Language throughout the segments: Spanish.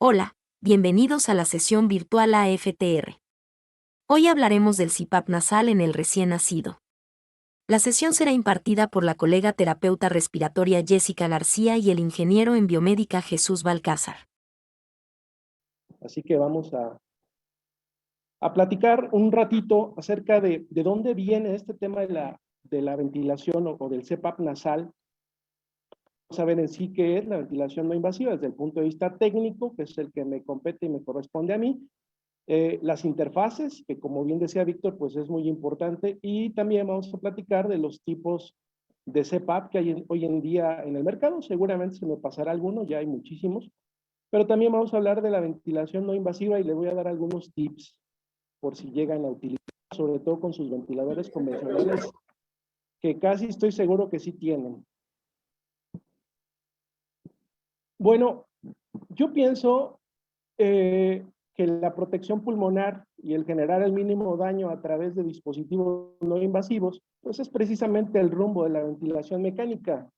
Hola, bienvenidos a la sesión virtual AFTR. Hoy hablaremos del CPAP nasal en el recién nacido. La sesión será impartida por la colega terapeuta respiratoria Jessica García y el ingeniero en biomédica Jesús Balcázar. Así que vamos a platicar un ratito acerca de dónde viene este tema de la ventilación o del CPAP nasal. Vamos a ver en sí qué es la ventilación no invasiva desde el punto de vista técnico, que es el que me compete y me corresponde a mí. Las interfaces, que como bien decía Víctor, pues es muy importante. Y también vamos a platicar de los tipos de CPAP que hay hoy en día en el mercado. Seguramente se me pasará alguno, ya hay muchísimos. Pero también vamos a hablar de la ventilación no invasiva y le voy a dar algunos tips por si llegan a utilizar, sobre todo con sus ventiladores convencionales, que casi estoy seguro que sí tienen. Bueno, yo pienso que la protección pulmonar y el generar el mínimo daño a través de dispositivos no invasivos, pues es precisamente el rumbo de la ventilación mecánica.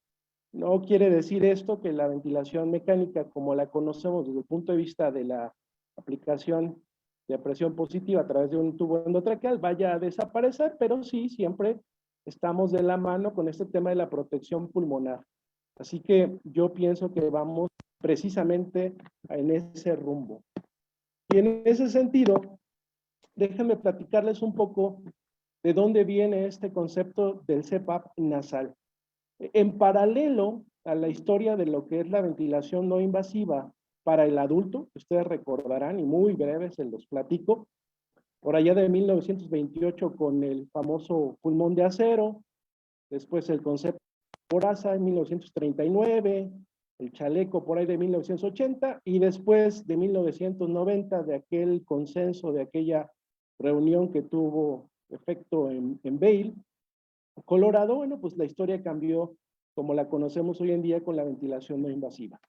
No quiere decir esto que la ventilación mecánica, como la conocemos desde el punto de vista de la aplicación de presión positiva a través de un tubo endotraqueal, vaya a desaparecer, pero sí, siempre estamos de la mano con este tema de la protección pulmonar. Así que yo pienso que vamos precisamente en ese rumbo. Y en ese sentido, déjenme platicarles un poco de dónde viene este concepto del CPAP nasal. En paralelo a la historia de lo que es la ventilación no invasiva para el adulto, ustedes recordarán, y muy breve se los platico, por allá de 1928 con el famoso pulmón de acero, después el concepto de coraza en 1939, el chaleco por ahí de 1980, y después de 1990 de aquel consenso, de aquella reunión que tuvo efecto en Vail, Colorado. Bueno, pues la historia cambió como la conocemos hoy en día con la ventilación no invasiva.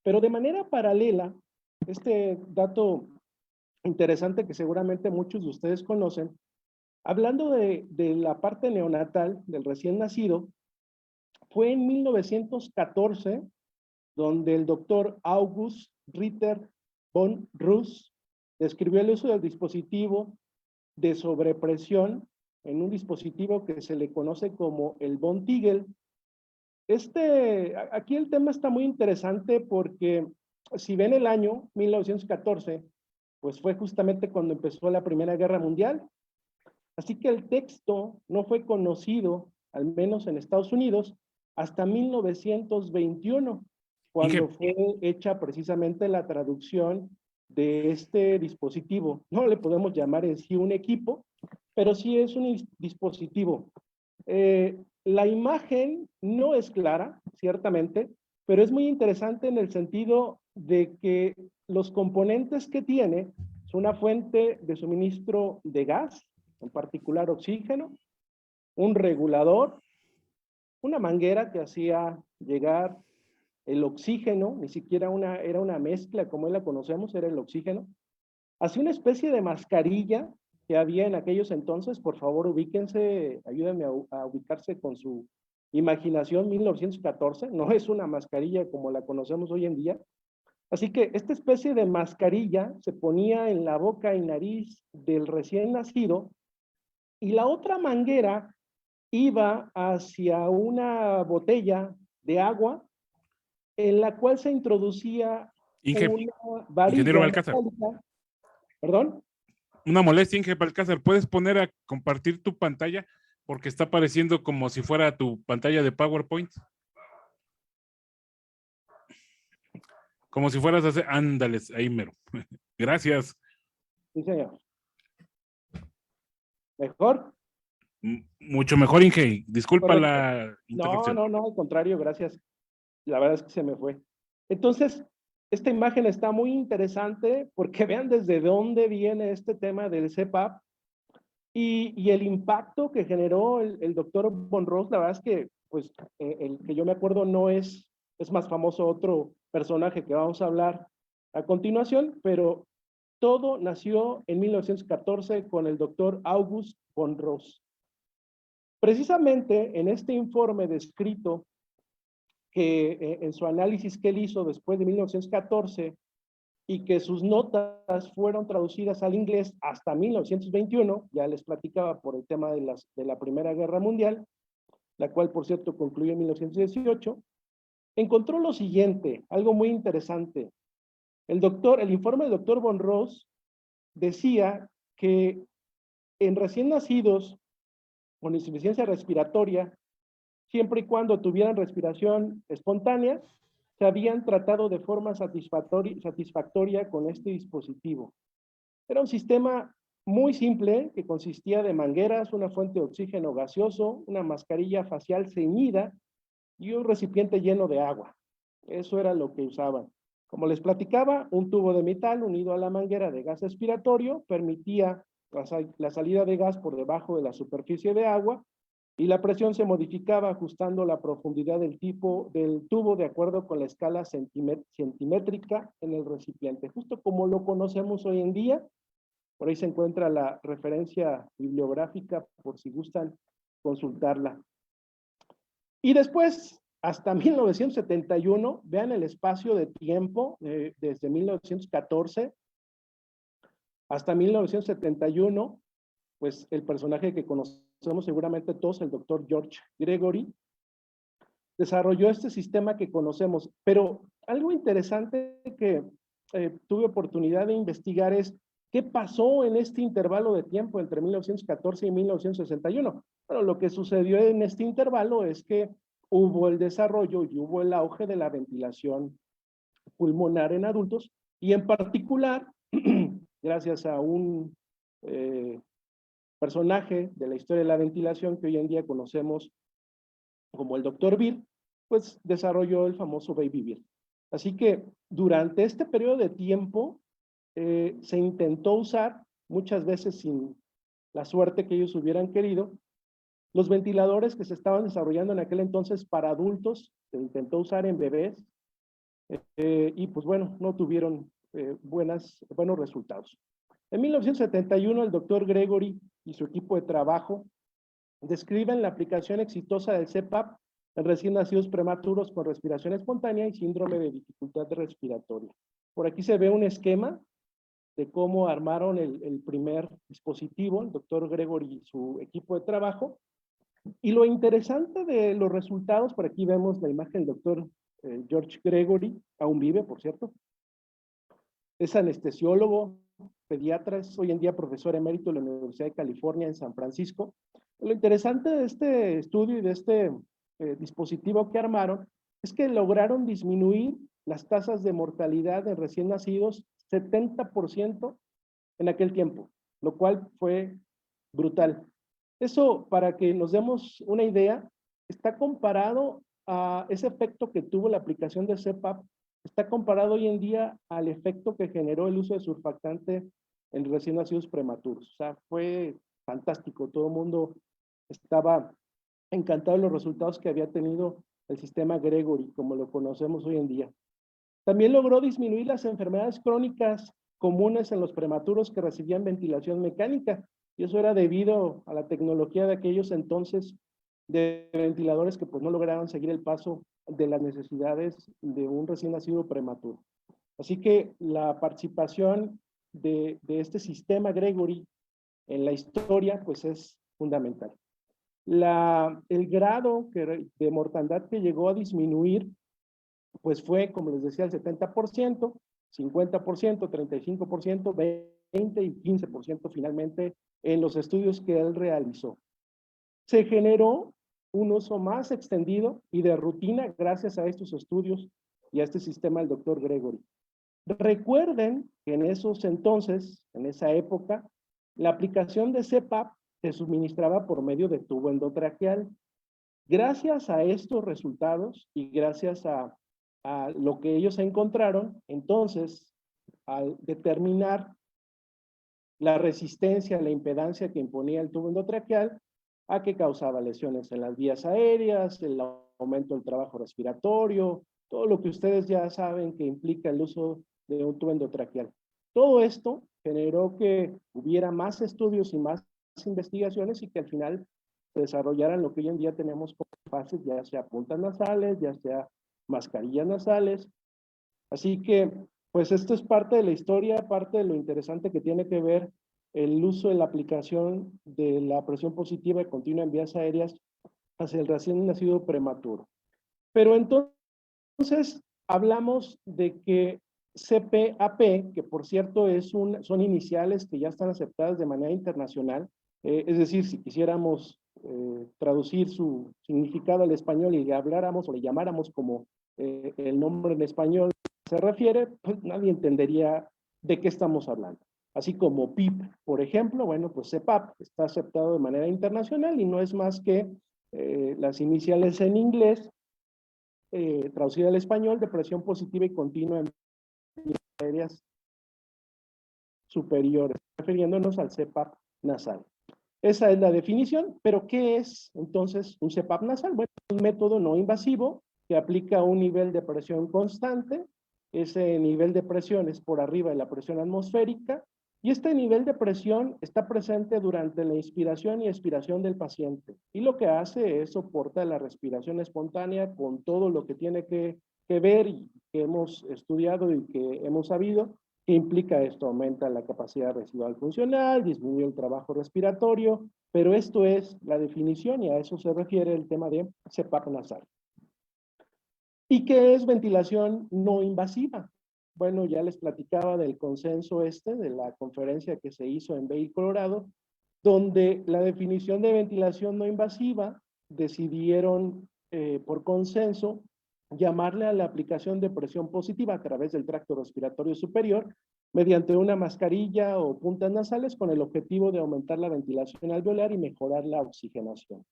Pero de manera paralela, este dato interesante que seguramente muchos de ustedes conocen, hablando de la parte neonatal del recién nacido, fue en 1914 donde el doctor August Ritter von Russ describió el uso del dispositivo de sobrepresión en un dispositivo que se le conoce como el von Tigel. Aquí el tema está muy interesante porque si ven el año 1914, pues fue justamente cuando empezó la Primera Guerra Mundial. Así que el texto no fue conocido, al menos en Estados Unidos, hasta 1921, cuando fue hecha precisamente la traducción de este dispositivo. No le podemos llamar en sí un equipo, pero sí es un dispositivo. La imagen no es clara, ciertamente, pero es muy interesante en el sentido de que los componentes que tiene son una fuente de suministro de gas, en particular oxígeno, un regulador, una manguera que hacía llegar el oxígeno, ni siquiera era una mezcla como la conocemos, era el oxígeno, hacía una especie de mascarilla que había en aquellos entonces. Por favor, ubíquense, ayúdenme a ubicarse con su imaginación. 1914, no es una mascarilla como la conocemos hoy en día. Así que esta especie de mascarilla se ponía en la boca y nariz del recién nacido, y la otra manguera iba hacia una botella de agua en la cual se introducía una Ingeniero varilla Balcázar. metálica. ¿Perdón? Una molestia, ingeniero Balcázar. ¿Puedes poner a compartir tu pantalla? Porque está apareciendo como si fuera tu pantalla de PowerPoint. Como si fueras a hacer... Ándales, ahí mero. Gracias. Sí, señor. ¿Mejor? Mucho mejor, Inge. Disculpa Correcto. la interrupción. No, al contrario, gracias. La verdad es que se me fue. Entonces, esta imagen está muy interesante porque vean desde dónde viene este tema del CPAP y el impacto que generó el doctor Von Ross. La verdad es que, pues, el que yo me acuerdo no es más famoso otro personaje que vamos a hablar a continuación, pero todo nació en 1914 con el doctor August Von Ross. Precisamente en este informe descrito que en su análisis que él hizo después de 1914, y que sus notas fueron traducidas al inglés hasta 1921, ya les platicaba por el tema de la Primera Guerra Mundial, la cual por cierto concluyó en 1918, encontró lo siguiente, algo muy interesante. El informe del doctor Von Ross decía que en recién nacidos con insuficiencia respiratoria, siempre y cuando tuvieran respiración espontánea, se habían tratado de forma satisfactoria con este dispositivo. Era un sistema muy simple que consistía de mangueras, una fuente de oxígeno gaseoso, una mascarilla facial ceñida y un recipiente lleno de agua. Eso era lo que usaban. Como les platicaba, un tubo de metal unido a la manguera de gas expiratorio permitía la salida de gas por debajo de la superficie de agua y la presión se modificaba ajustando la profundidad del tubo de acuerdo con la escala centimétrica en el recipiente, justo como lo conocemos hoy en día. Por ahí se encuentra la referencia bibliográfica por si gustan consultarla. Y después, hasta 1971, vean el espacio de tiempo, desde 1914 hasta 1971, pues el personaje que conocemos seguramente todos, el doctor George Gregory, desarrolló este sistema que conocemos. Pero algo interesante que tuve oportunidad de investigar es qué pasó en este intervalo de tiempo entre 1914 y 1961. Bueno, lo que sucedió en este intervalo es que hubo el desarrollo y hubo el auge de la ventilación pulmonar en adultos y en particular, gracias a un personaje de la historia de la ventilación que hoy en día conocemos como el Dr. Beer, pues desarrolló el famoso Baby Beer. Así que durante este periodo de tiempo se intentó usar, muchas veces sin la suerte que ellos hubieran querido, los ventiladores que se estaban desarrollando en aquel entonces para adultos, se intentó usar en bebés, y pues bueno, no tuvieron buenos resultados. En 1971, el doctor Gregory y su equipo de trabajo describen la aplicación exitosa del CPAP en recién nacidos prematuros con respiración espontánea y síndrome de dificultad respiratoria. Por aquí se ve un esquema de cómo armaron el primer dispositivo, el doctor Gregory y su equipo de trabajo. Y lo interesante de los resultados, por aquí vemos la imagen del doctor George Gregory, aún vive, por cierto. Es anestesiólogo, pediatra, es hoy en día profesor emérito de la Universidad de California en San Francisco. Lo interesante de este estudio y de este dispositivo que armaron es que lograron disminuir las tasas de mortalidad de recién nacidos 70% en aquel tiempo, lo cual fue brutal. Eso, para que nos demos una idea, está comparado a ese efecto que tuvo la aplicación de CPAP, está comparado hoy en día al efecto que generó el uso de surfactante en recién nacidos prematuros. O sea, fue fantástico, todo el mundo estaba encantado de los resultados que había tenido el sistema Gregory, como lo conocemos hoy en día. También logró disminuir las enfermedades crónicas comunes en los prematuros que recibían ventilación mecánica, y eso era debido a la tecnología de aquellos entonces de ventiladores que pues no lograron seguir el paso de las necesidades de un recién nacido prematuro. Así que la participación de este sistema Gregory en la historia pues es fundamental. El grado de mortandad que llegó a disminuir pues fue, como les decía, el 70%, 50%, 35%, 20% y 15% finalmente en los estudios que él realizó. Se generó un uso más extendido y de rutina gracias a estos estudios y a este sistema del doctor Gregory. Recuerden que en esos entonces, en esa época, la aplicación de CPAP se suministraba por medio de tubo endotraqueal. Gracias a estos resultados y gracias a lo que ellos encontraron, entonces, al determinar la resistencia, la impedancia que imponía el tubo endotraqueal, a que causaba lesiones en las vías aéreas, el aumento del trabajo respiratorio, todo lo que ustedes ya saben que implica el uso de un tubo endotraqueal. Todo esto generó que hubiera más estudios y más investigaciones y que al final se desarrollaran lo que hoy en día tenemos como fases, ya sea puntas nasales, ya sea mascarillas nasales. Así que Pues esto es parte de la historia, parte de lo interesante que tiene que ver el uso de la aplicación de la presión positiva y continua en vías aéreas hacia el recién nacido prematuro. Pero entonces hablamos de que CPAP, que por cierto son iniciales que ya están aceptadas de manera internacional, es decir, si quisiéramos traducir su significado al español y le habláramos o le llamáramos como el nombre en español se refiere, pues nadie entendería de qué estamos hablando. Así como PIP, por ejemplo, bueno, pues CPAP está aceptado de manera internacional y no es más que las iniciales en inglés, traducida al español, de presión positiva y continua en aéreas superiores, refiriéndonos al CPAP nasal. Esa es la definición, pero ¿qué es entonces un CPAP nasal? Bueno, es un método no invasivo que aplica un nivel de presión constante. Ese nivel de presión es por arriba de la presión atmosférica y este nivel de presión está presente durante la inspiración y expiración del paciente. Y lo que hace es soportar la respiración espontánea con todo lo que tiene que ver y que hemos estudiado y que hemos sabido. ¿Qué implica esto? Aumenta la capacidad residual funcional, disminuye el trabajo respiratorio, pero esto es la definición y a eso se refiere el tema de CPAP nasal. ¿Y qué es ventilación no invasiva? Bueno, ya les platicaba del consenso de la conferencia que se hizo en Vail, Colorado, donde la definición de ventilación no invasiva decidieron por consenso llamarle a la aplicación de presión positiva a través del tracto respiratorio superior mediante una mascarilla o puntas nasales con el objetivo de aumentar la ventilación alveolar y mejorar la oxigenación.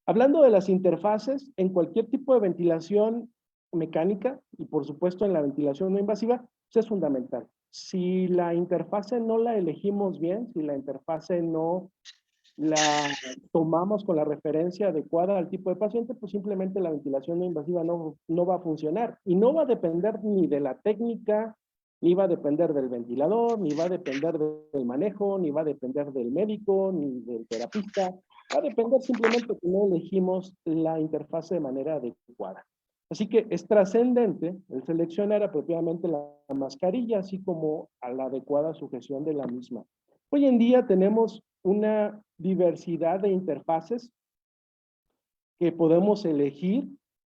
Hablando de las interfaces, en cualquier tipo de ventilación mecánica y por supuesto en la ventilación no invasiva, pues es fundamental. Si la interfase no la elegimos bien, si la interfase no la tomamos con la referencia adecuada al tipo de paciente, pues simplemente la ventilación no invasiva no va a funcionar. Y no va a depender ni de la técnica, ni va a depender del ventilador, ni va a depender del manejo, ni va a depender del médico, ni del terapista. Va a depender simplemente que no elegimos la interfase de manera adecuada. Así que es trascendente el seleccionar apropiadamente la mascarilla, así como a la adecuada sujeción de la misma. Hoy en día tenemos una diversidad de interfaces que podemos elegir.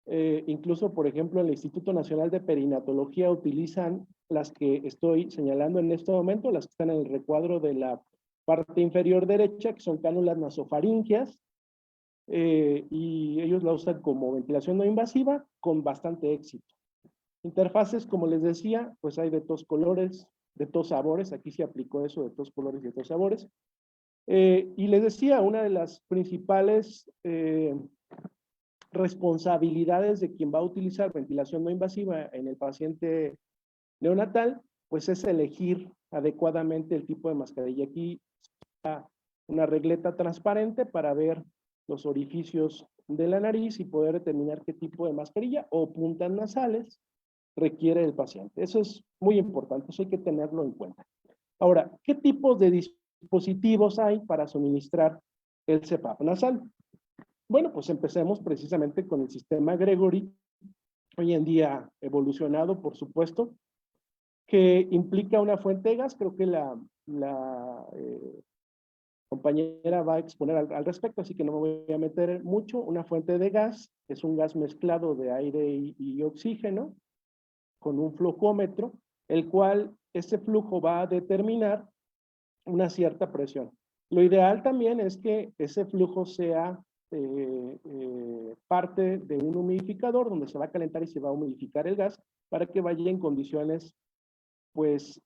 Incluso, por ejemplo, el Instituto Nacional de Perinatología utilizan las que estoy señalando en este momento, las que están en el recuadro de la parte inferior derecha, que son cánulas nasofaríngeas, y ellos la usan como ventilación no invasiva con bastante éxito. Interfaces, como les decía, pues hay de todos colores, de todos sabores, aquí se aplicó eso de todos colores y de todos sabores. Y les decía, una de las principales responsabilidades de quien va a utilizar ventilación no invasiva en el paciente neonatal, pues es elegir adecuadamente el tipo de mascarilla. Aquí está una regleta transparente para ver los orificios de la nariz y poder determinar qué tipo de mascarilla o puntas nasales requiere el paciente. Eso es muy importante, eso hay que tenerlo en cuenta. Ahora, ¿qué tipos de dispositivos hay para suministrar el CPAP nasal? Bueno, pues empecemos precisamente con el sistema Gregory, hoy en día evolucionado, por supuesto, que implica una fuente de gas. Creo que la compañera va a exponer al respecto, así que no me voy a meter mucho. Una fuente de gas es un gas mezclado de aire y oxígeno con un flujómetro, el cual ese flujo va a determinar una cierta presión. Lo ideal también es que ese flujo sea parte de un humidificador donde se va a calentar y se va a humidificar el gas para que vaya en condiciones pues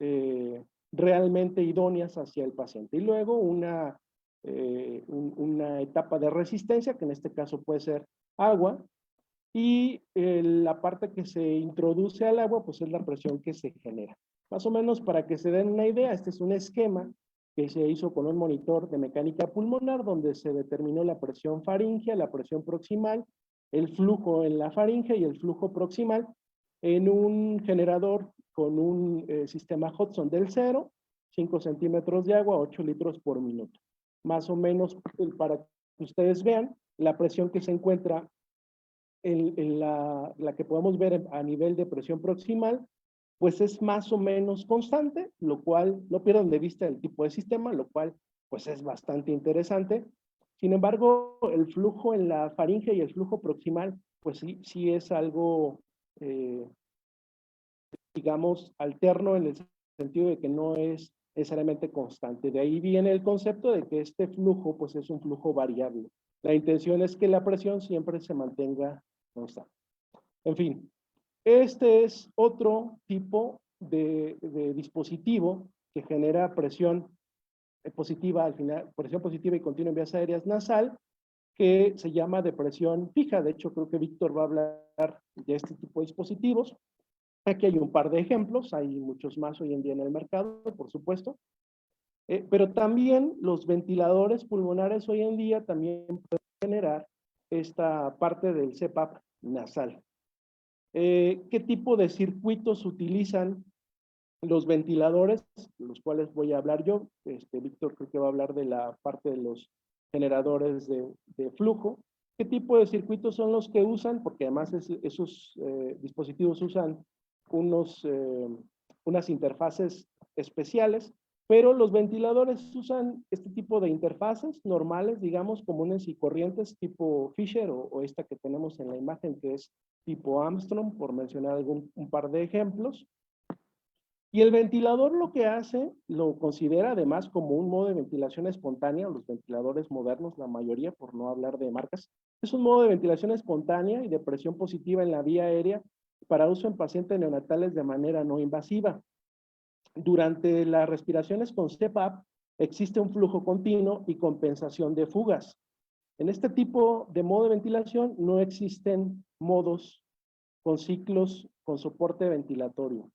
realmente idóneas hacia el paciente. Y luego una etapa de resistencia, que en este caso puede ser agua, y la parte que se introduce al agua pues es la presión que se genera. Más o menos para que se den una idea, este es un esquema que se hizo con un monitor de mecánica pulmonar donde se determinó la presión faríngea, la presión proximal, el flujo en la faringe y el flujo proximal en un generador con un sistema Hudson del 0, 5 centímetros de agua, 8 litros por minuto. Más o menos para que ustedes vean la presión que se encuentra en la que podemos ver a nivel de presión proximal pues es más o menos constante, lo cual no pierdan de vista el tipo de sistema, lo cual pues es bastante interesante. Sin embargo, el flujo en la faringe y el flujo proximal, pues sí es algo, digamos, alterno en el sentido de que no es necesariamente constante. De ahí viene el concepto de que este flujo, pues es un flujo variable. La intención es que la presión siempre se mantenga constante. En fin, este es otro tipo de dispositivo que genera presión positiva al final, presión positiva y continua en vías aéreas nasal, que se llama depresión fija. De hecho, creo que Víctor va a hablar de este tipo de dispositivos. Aquí hay un par de ejemplos, hay muchos más hoy en día en el mercado, por supuesto. Pero también los ventiladores pulmonares hoy en día también pueden generar esta parte del CPAP nasal. ¿Qué tipo de circuitos utilizan los ventiladores, los cuales voy a hablar yo? Víctor creo que va a hablar de la parte de los generadores de flujo. ¿Qué tipo de circuitos son los que usan? Porque además esos dispositivos usan unas interfaces especiales, pero los ventiladores usan este tipo de interfaces normales, digamos, comunes y corrientes, tipo Fisher o esta que tenemos en la imagen, que es tipo Armstrong, por mencionar un par de ejemplos. Y el ventilador lo que hace, lo considera además como un modo de ventilación espontánea, los ventiladores modernos, la mayoría, por no hablar de marcas, es un modo de ventilación espontánea y de presión positiva en la vía aérea para uso en pacientes neonatales de manera no invasiva. Durante las respiraciones con CPAP existe un flujo continuo y compensación de fugas. En este tipo de modo de ventilación no existen modos con ciclos con soporte ventilatorio.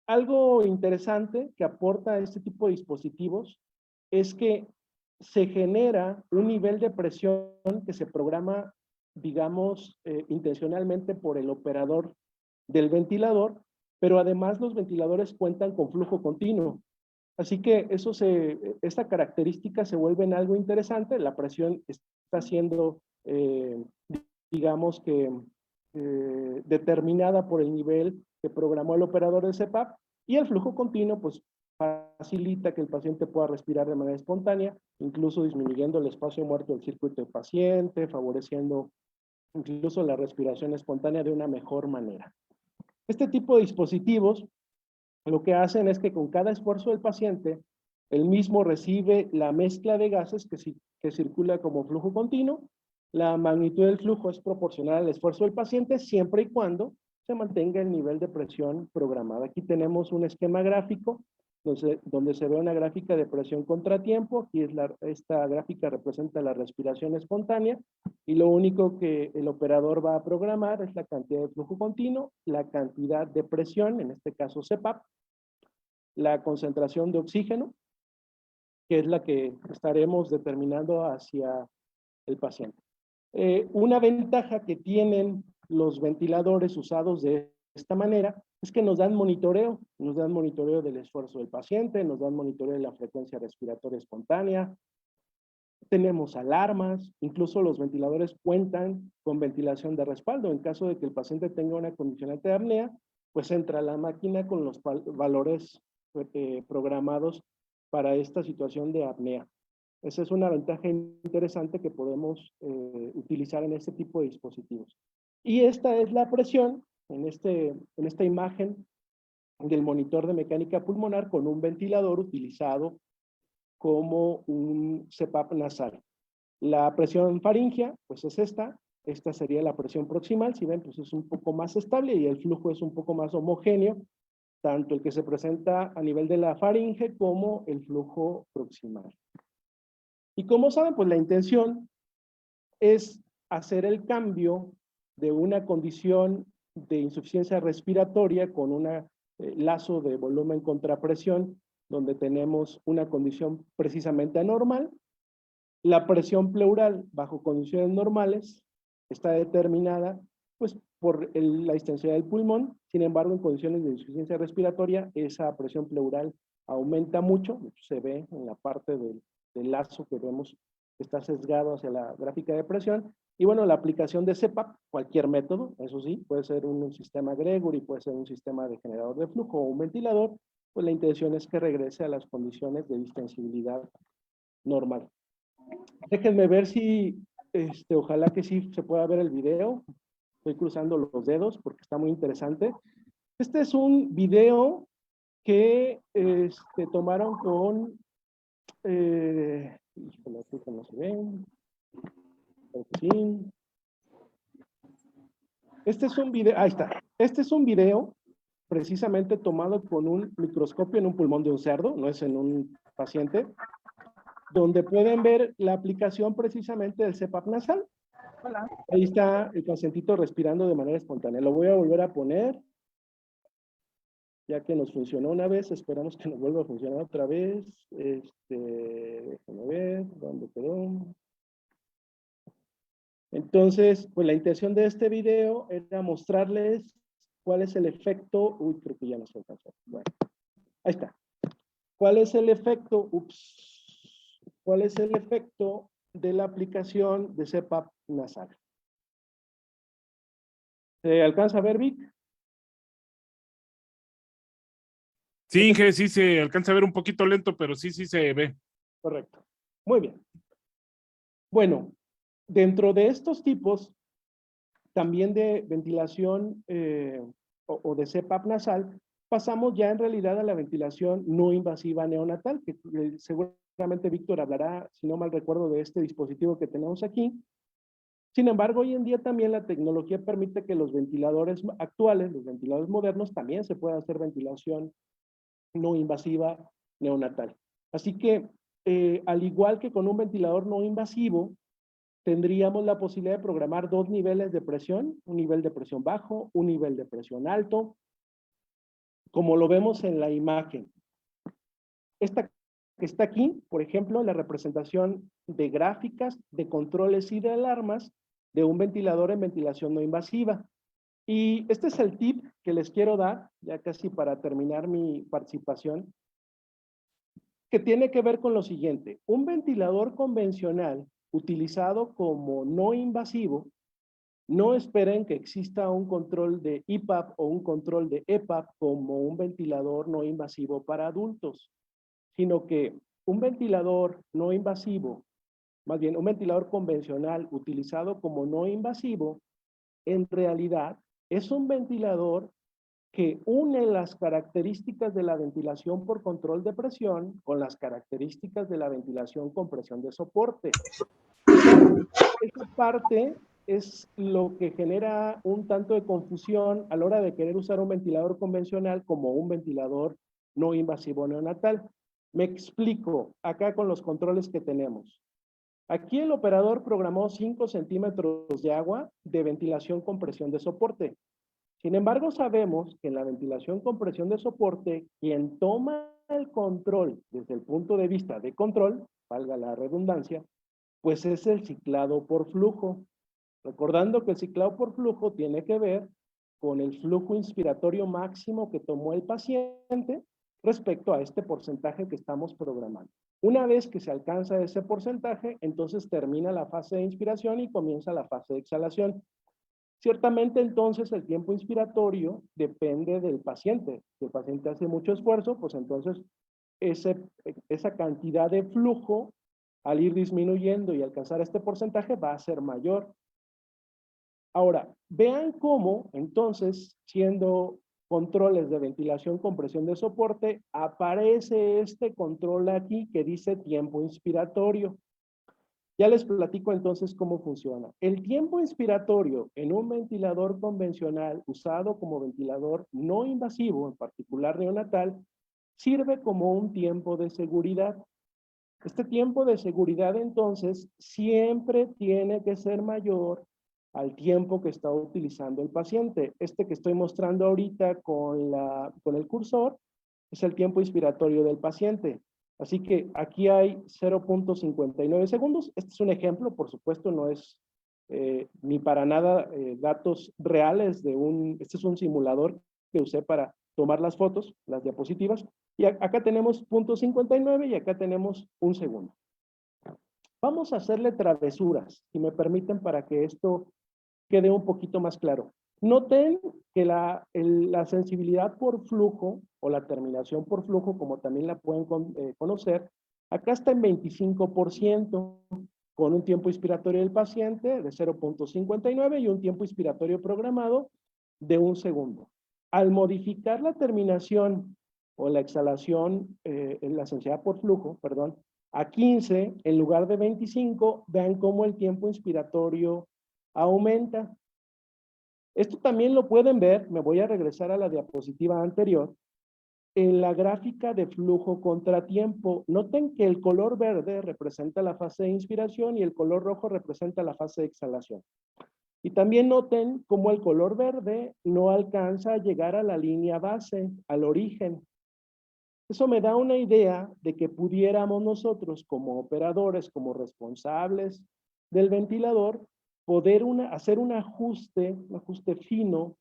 Algo interesante que aporta este tipo de dispositivos es que se genera un nivel de presión que se programa, digamos, intencionalmente por el operador del ventilador, pero además los ventiladores cuentan con flujo continuo. Así que esta característica se vuelve en algo interesante. La presión está siendo, digamos que, determinada por el nivel que programó el operador de CPAP, y el flujo continuo pues facilita que el paciente pueda respirar de manera espontánea, incluso disminuyendo el espacio muerto del circuito del paciente, favoreciendo incluso la respiración espontánea de una mejor manera. Este tipo de dispositivos lo que hacen es que con cada esfuerzo del paciente, el mismo recibe la mezcla de gases que circula como flujo continuo. La magnitud del flujo es proporcional al esfuerzo del paciente siempre y cuando se mantenga el nivel de presión programada. Aquí tenemos un esquema gráfico donde se ve una gráfica de presión contratiempo. Aquí esta gráfica representa la respiración espontánea y lo único que el operador va a programar es la cantidad de flujo continuo, la cantidad de presión, en este caso CPAP, la concentración de oxígeno, que es la que estaremos determinando hacia el paciente. Una ventaja que tienen los ventiladores usados de esta manera es que nos dan monitoreo del esfuerzo del paciente, nos dan monitoreo de la frecuencia respiratoria espontánea, tenemos alarmas, incluso los ventiladores cuentan con ventilación de respaldo. En caso de que el paciente tenga una condicionante de apnea, pues entra la máquina con los valores programados para esta situación de apnea. Esa es una ventaja interesante que podemos utilizar en este tipo de dispositivos. Y esta es la presión en esta imagen del monitor de mecánica pulmonar con un ventilador utilizado como un CPAP nasal. La presión faríngea, pues es esta sería la presión proximal. Si ven, pues es un poco más estable y el flujo es un poco más homogéneo, tanto el que se presenta a nivel de la faringe como el flujo proximal. Y como saben, pues la intención es hacer el cambio de una condición de insuficiencia respiratoria con un lazo de volumen contra presión, donde tenemos una condición precisamente anormal. La presión pleural bajo condiciones normales está determinada pues, por la extensión del pulmón. Sin embargo, en condiciones de insuficiencia respiratoria, esa presión pleural aumenta mucho. Se ve en la parte del lazo que vemos está sesgado hacia la gráfica de presión. Y bueno, la aplicación de CPAP, cualquier método, eso sí, puede ser un sistema Gregory, puede ser un sistema de generador de flujo o un ventilador, pues la intención es que regrese a las condiciones de distensibilidad normal. Déjenme ver si, ojalá que sí se pueda ver el video. Estoy cruzando los dedos porque está muy interesante. Este es un video que tomaron con, híjole, aquí que no se ven. Sí. Este es un video, ahí está. Este es un video precisamente tomado con un microscopio en un pulmón de un cerdo, no es en un paciente, donde pueden ver la aplicación precisamente del CPAP nasal. Hola. Ahí está el pacientito respirando de manera espontánea. Lo voy a volver a poner, ya que nos funcionó una vez, esperamos que nos vuelva a funcionar otra vez. Déjame ver, ¿dónde quedó? Entonces, pues la intención de este video era mostrarles cuál es el efecto, uy, creo que ya no se alcanzó. Bueno, ahí está. ¿Cuál es el efecto? ¿Cuál es el efecto de la aplicación de CPAP nasal? ¿Se alcanza a ver, Vic? Sí, Inge, sí se alcanza a ver un poquito lento, pero sí se ve. Correcto. Muy bien. Bueno, dentro de estos tipos, también de ventilación o de CPAP nasal, pasamos ya en realidad a la ventilación no invasiva neonatal, que seguramente Víctor hablará, si no mal recuerdo, de este dispositivo que tenemos aquí. Sin embargo, hoy en día también la tecnología permite que los ventiladores actuales, los ventiladores modernos, también se pueda hacer ventilación no invasiva neonatal. Así que, al igual que con un ventilador no invasivo, tendríamos la posibilidad de programar dos niveles de presión, un nivel de presión bajo, un nivel de presión alto, como lo vemos en la imagen. Esta que está aquí, por ejemplo, la representación de gráficas de controles y de alarmas de un ventilador en ventilación no invasiva. Y este es el tip que les quiero dar, ya casi para terminar mi participación, que tiene que ver con lo siguiente. Un ventilador convencional utilizado como no invasivo, no esperen que exista un control de IPAP o un control de EPAP como un ventilador no invasivo para adultos, sino que un ventilador no invasivo, más bien un ventilador convencional utilizado como no invasivo, en realidad es un ventilador que une las características de la ventilación por control de presión con las características de la ventilación con presión de soporte. Esa parte es lo que genera un tanto de confusión a la hora de querer usar un ventilador convencional como un ventilador no invasivo neonatal. Me explico acá con los controles que tenemos. Aquí el operador programó 5 centímetros de agua de ventilación con presión de soporte. Sin embargo, sabemos que en la ventilación con presión de soporte, quien toma el control desde el punto de vista de control, valga la redundancia, pues es el ciclado por flujo. Recordando que el ciclado por flujo tiene que ver con el flujo inspiratorio máximo que tomó el paciente respecto a este porcentaje que estamos programando. Una vez que se alcanza ese porcentaje, entonces termina la fase de inspiración y comienza la fase de exhalación. Ciertamente entonces el tiempo inspiratorio depende del paciente. Si el paciente hace mucho esfuerzo, pues entonces esa cantidad de flujo al ir disminuyendo y alcanzar este porcentaje va a ser mayor. Ahora, vean cómo entonces, siendo controles de ventilación con presión de soporte, aparece este control aquí que dice tiempo inspiratorio. Ya les platico entonces cómo funciona. El tiempo inspiratorio en un ventilador convencional usado como ventilador no invasivo, en particular neonatal, sirve como un tiempo de seguridad. Este tiempo de seguridad entonces siempre tiene que ser mayor al tiempo que está utilizando el paciente. Este que estoy mostrando ahorita con el cursor es el tiempo inspiratorio del paciente. Así que aquí hay 0.59 segundos. Este es un ejemplo, por supuesto, no es ni para nada datos reales este es un simulador que usé para tomar las fotos, las diapositivas. Y acá tenemos 0.59 y acá tenemos 1 segundo. Vamos a hacerle travesuras, si me permiten, para que esto quede un poquito más claro. Noten que la sensibilidad por flujo, o la terminación por flujo, como también la pueden conocer, acá está en 25%, con un tiempo inspiratorio del paciente de 0.59 y un tiempo inspiratorio programado de 1 segundo. Al modificar la terminación o la exhalación, la sensibilidad por flujo, perdón, a 15 en lugar de 25, vean cómo el tiempo inspiratorio aumenta. Esto también lo pueden ver, me voy a regresar a la diapositiva anterior, en la gráfica de flujo contratiempo. Noten que el color verde representa la fase de inspiración y el color rojo representa la fase de exhalación. Y también noten cómo el color verde no alcanza a llegar a la línea base, al origen. Eso me da una idea de que pudiéramos nosotros como operadores, como responsables del ventilador, poder hacer un ajuste fino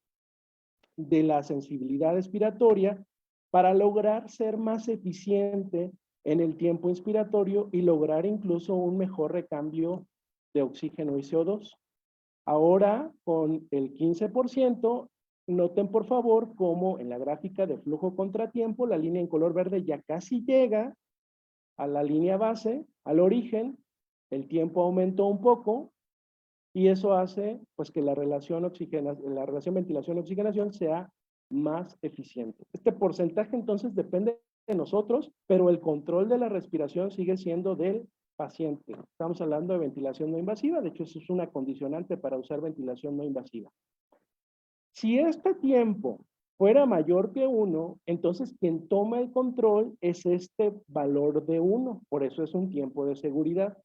de la sensibilidad expiratoria para lograr ser más eficiente en el tiempo inspiratorio y lograr incluso un mejor recambio de oxígeno y CO2. Ahora, con el 15%, noten por favor cómo en la gráfica de flujo contratiempo, la línea en color verde ya casi llega a la línea base, al origen, el tiempo aumentó un poco, y eso hace pues que la relación ventilación-oxigenación sea más eficiente. Este porcentaje entonces depende de nosotros, pero el control de la respiración sigue siendo del paciente. Estamos hablando de ventilación no invasiva, de hecho eso es una condicionante para usar ventilación no invasiva. Si este tiempo fuera mayor que 1, entonces quien toma el control es este valor de 1, por eso es un tiempo de seguridad.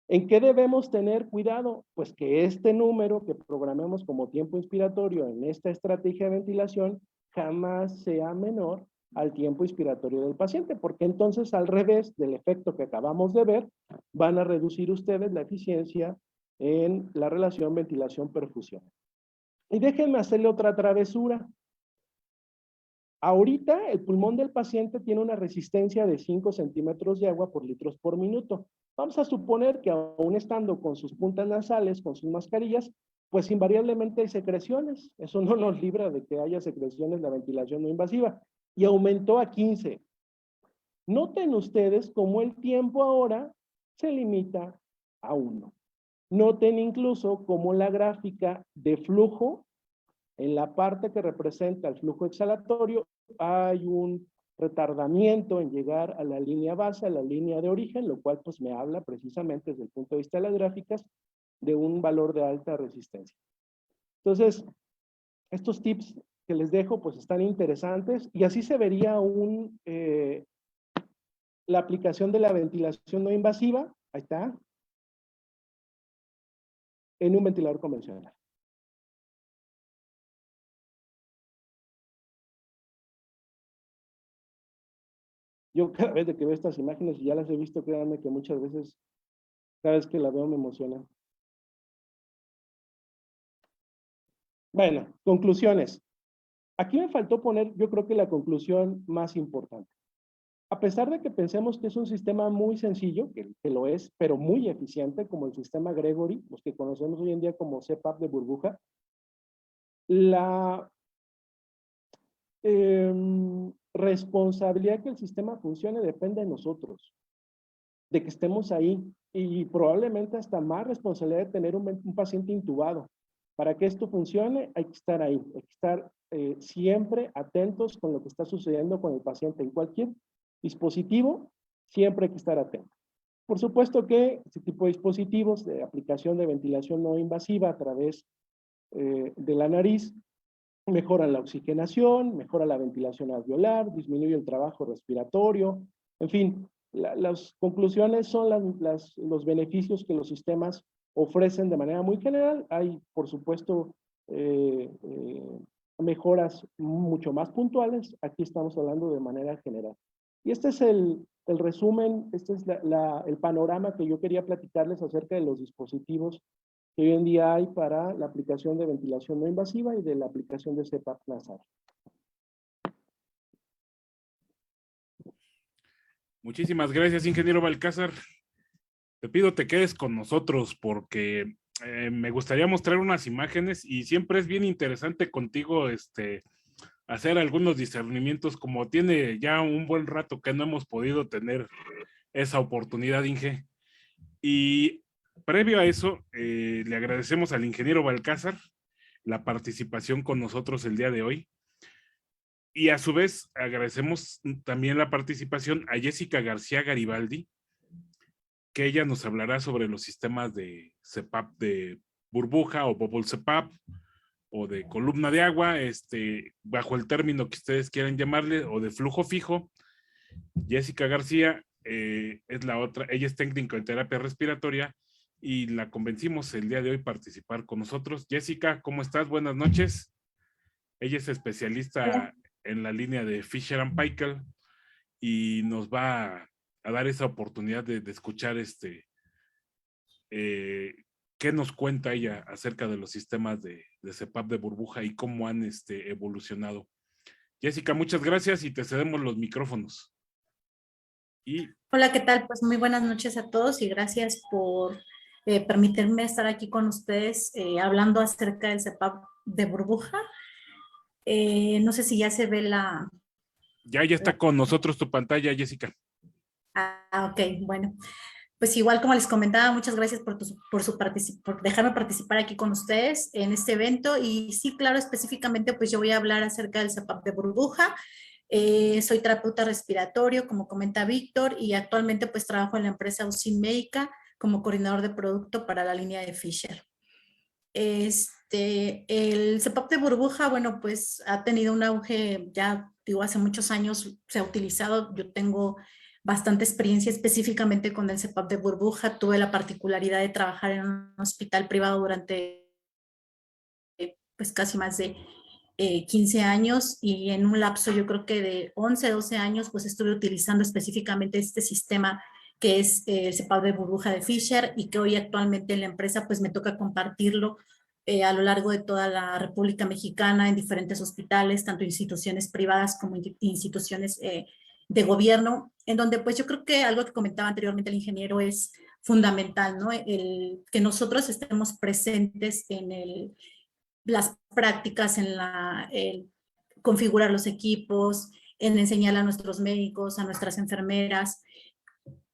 ¿En qué debemos tener cuidado? Pues que este número que programemos como tiempo inspiratorio en esta estrategia de ventilación jamás sea menor al tiempo inspiratorio del paciente, porque entonces al revés del efecto que acabamos de ver, van a reducir ustedes la eficiencia en la relación ventilación-perfusión. Y déjenme hacerle otra travesura. Ahorita el pulmón del paciente tiene una resistencia de 5 centímetros de agua por litros por minuto. Vamos a suponer que aún estando con sus puntas nasales, con sus mascarillas, pues invariablemente hay secreciones. Eso no nos libra de que haya secreciones la ventilación no invasiva. Y aumentó a 15. Noten ustedes cómo el tiempo ahora se limita a 1. Noten incluso cómo la gráfica de flujo, en la parte que representa el flujo exhalatorio, hay un retardamiento en llegar a la línea base, a la línea de origen, lo cual pues me habla precisamente desde el punto de vista de las gráficas de un valor de alta resistencia. Entonces, estos tips que les dejo pues están interesantes y así se vería la aplicación de la ventilación no invasiva, ahí está, en un ventilador convencional. Yo cada vez que veo estas imágenes, y ya las he visto, créanme que muchas veces, cada vez que la veo me emociona. Bueno, conclusiones. Aquí me faltó poner, yo creo que la conclusión más importante. A pesar de que pensemos que es un sistema muy sencillo, que lo es, pero muy eficiente, como el sistema Gregory, los que conocemos hoy en día como CPAP de burbuja, la responsabilidad que el sistema funcione depende de nosotros, de que estemos ahí, y probablemente hasta más responsabilidad de tener un paciente intubado. Para que esto funcione hay que estar ahí, hay que estar siempre atentos con lo que está sucediendo con el paciente. En cualquier dispositivo siempre hay que estar atento. Por supuesto que este tipo de dispositivos de aplicación de ventilación no invasiva a través de la nariz mejoran la oxigenación, mejora la ventilación alveolar, disminuye el trabajo respiratorio, en fin, las conclusiones son los beneficios que los sistemas ofrecen de manera muy general. Hay, por supuesto, mejoras mucho más puntuales. Aquí estamos hablando de manera general. Y este es el resumen, este es el panorama que yo quería platicarles acerca de los dispositivos que hoy en día hay para la aplicación de ventilación no invasiva y de la aplicación de CPAP nasal. Muchísimas gracias, ingeniero Balcázar. te pido te quedes con nosotros porque me gustaría mostrar unas imágenes y siempre es bien interesante contigo hacer algunos discernimientos, como tiene ya un buen rato que no hemos podido tener esa oportunidad, Inge. Y previo a eso, le agradecemos al ingeniero Balcázar la participación con nosotros el día de hoy. Y a su vez agradecemos también la participación a Jessica García Garibaldi, que ella nos hablará sobre los sistemas de CPAP de burbuja o bubble CPAP o de columna de agua, bajo el término que ustedes quieran llamarle, o de flujo fijo. Jessica García es la otra, ella es técnico en terapia respiratoria y la convencimos el día de hoy participar con nosotros. Jessica, ¿cómo estás? Buenas noches. Ella es especialista en la línea de Fisher and Paykel y nos va a dar esa oportunidad de escuchar qué nos cuenta ella acerca de los sistemas de CPAP de burbuja y cómo han evolucionado. Jessica, muchas gracias y te cedemos los micrófonos. Hola, ¿qué tal? Pues muy buenas noches a todos y gracias por permitirme estar aquí con ustedes hablando acerca del CPAP de burbuja. No sé si ya se ve la... Ya está con nosotros tu pantalla, Jessica. Ok, bueno. Pues igual como les comentaba, muchas gracias por dejarme participar aquí con ustedes en este evento. Y sí, claro, específicamente pues yo voy a hablar acerca del CPAP de burbuja. Soy terapeuta respiratorio, como comenta Víctor, y actualmente pues trabajo en la empresa USIN Médica como coordinador de producto para la línea de Fisher. El CPAP de burbuja, bueno, pues ha tenido un auge, ya digo, hace muchos años se ha utilizado. Yo tengo bastante experiencia específicamente con el CPAP de burbuja. Tuve la particularidad de trabajar en un hospital privado durante pues casi más de 15 años y en un lapso yo creo que de 11, 12 años pues estuve utilizando específicamente este sistema que es el CPAP de burbuja de Fisher y que hoy actualmente en la empresa pues me toca compartirlo a lo largo de toda la República Mexicana en diferentes hospitales, tanto instituciones privadas como instituciones de gobierno, en donde pues yo creo que algo que comentaba anteriormente el ingeniero es fundamental, ¿no? El que nosotros estemos presentes en las prácticas, en configurar los equipos, en enseñar a nuestros médicos, a nuestras enfermeras,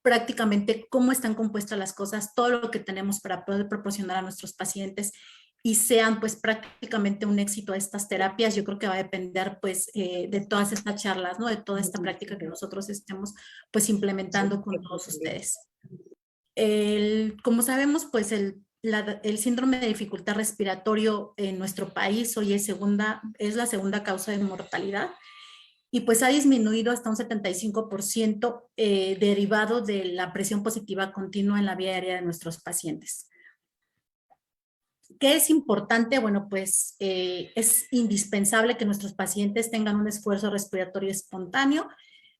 prácticamente cómo están compuestas las cosas, todo lo que tenemos para poder proporcionar a nuestros pacientes y sean pues prácticamente un éxito de estas terapias. Yo creo que va a depender pues de todas estas charlas, ¿no? De toda esta práctica que nosotros estemos pues implementando con todos ustedes. Como sabemos pues el síndrome de dificultad respiratorio en nuestro país hoy es la segunda causa de mortalidad y pues ha disminuido hasta un 75% derivado de la presión positiva continua en la vía aérea de nuestros pacientes. ¿Qué es importante? Bueno, pues es indispensable que nuestros pacientes tengan un esfuerzo respiratorio espontáneo,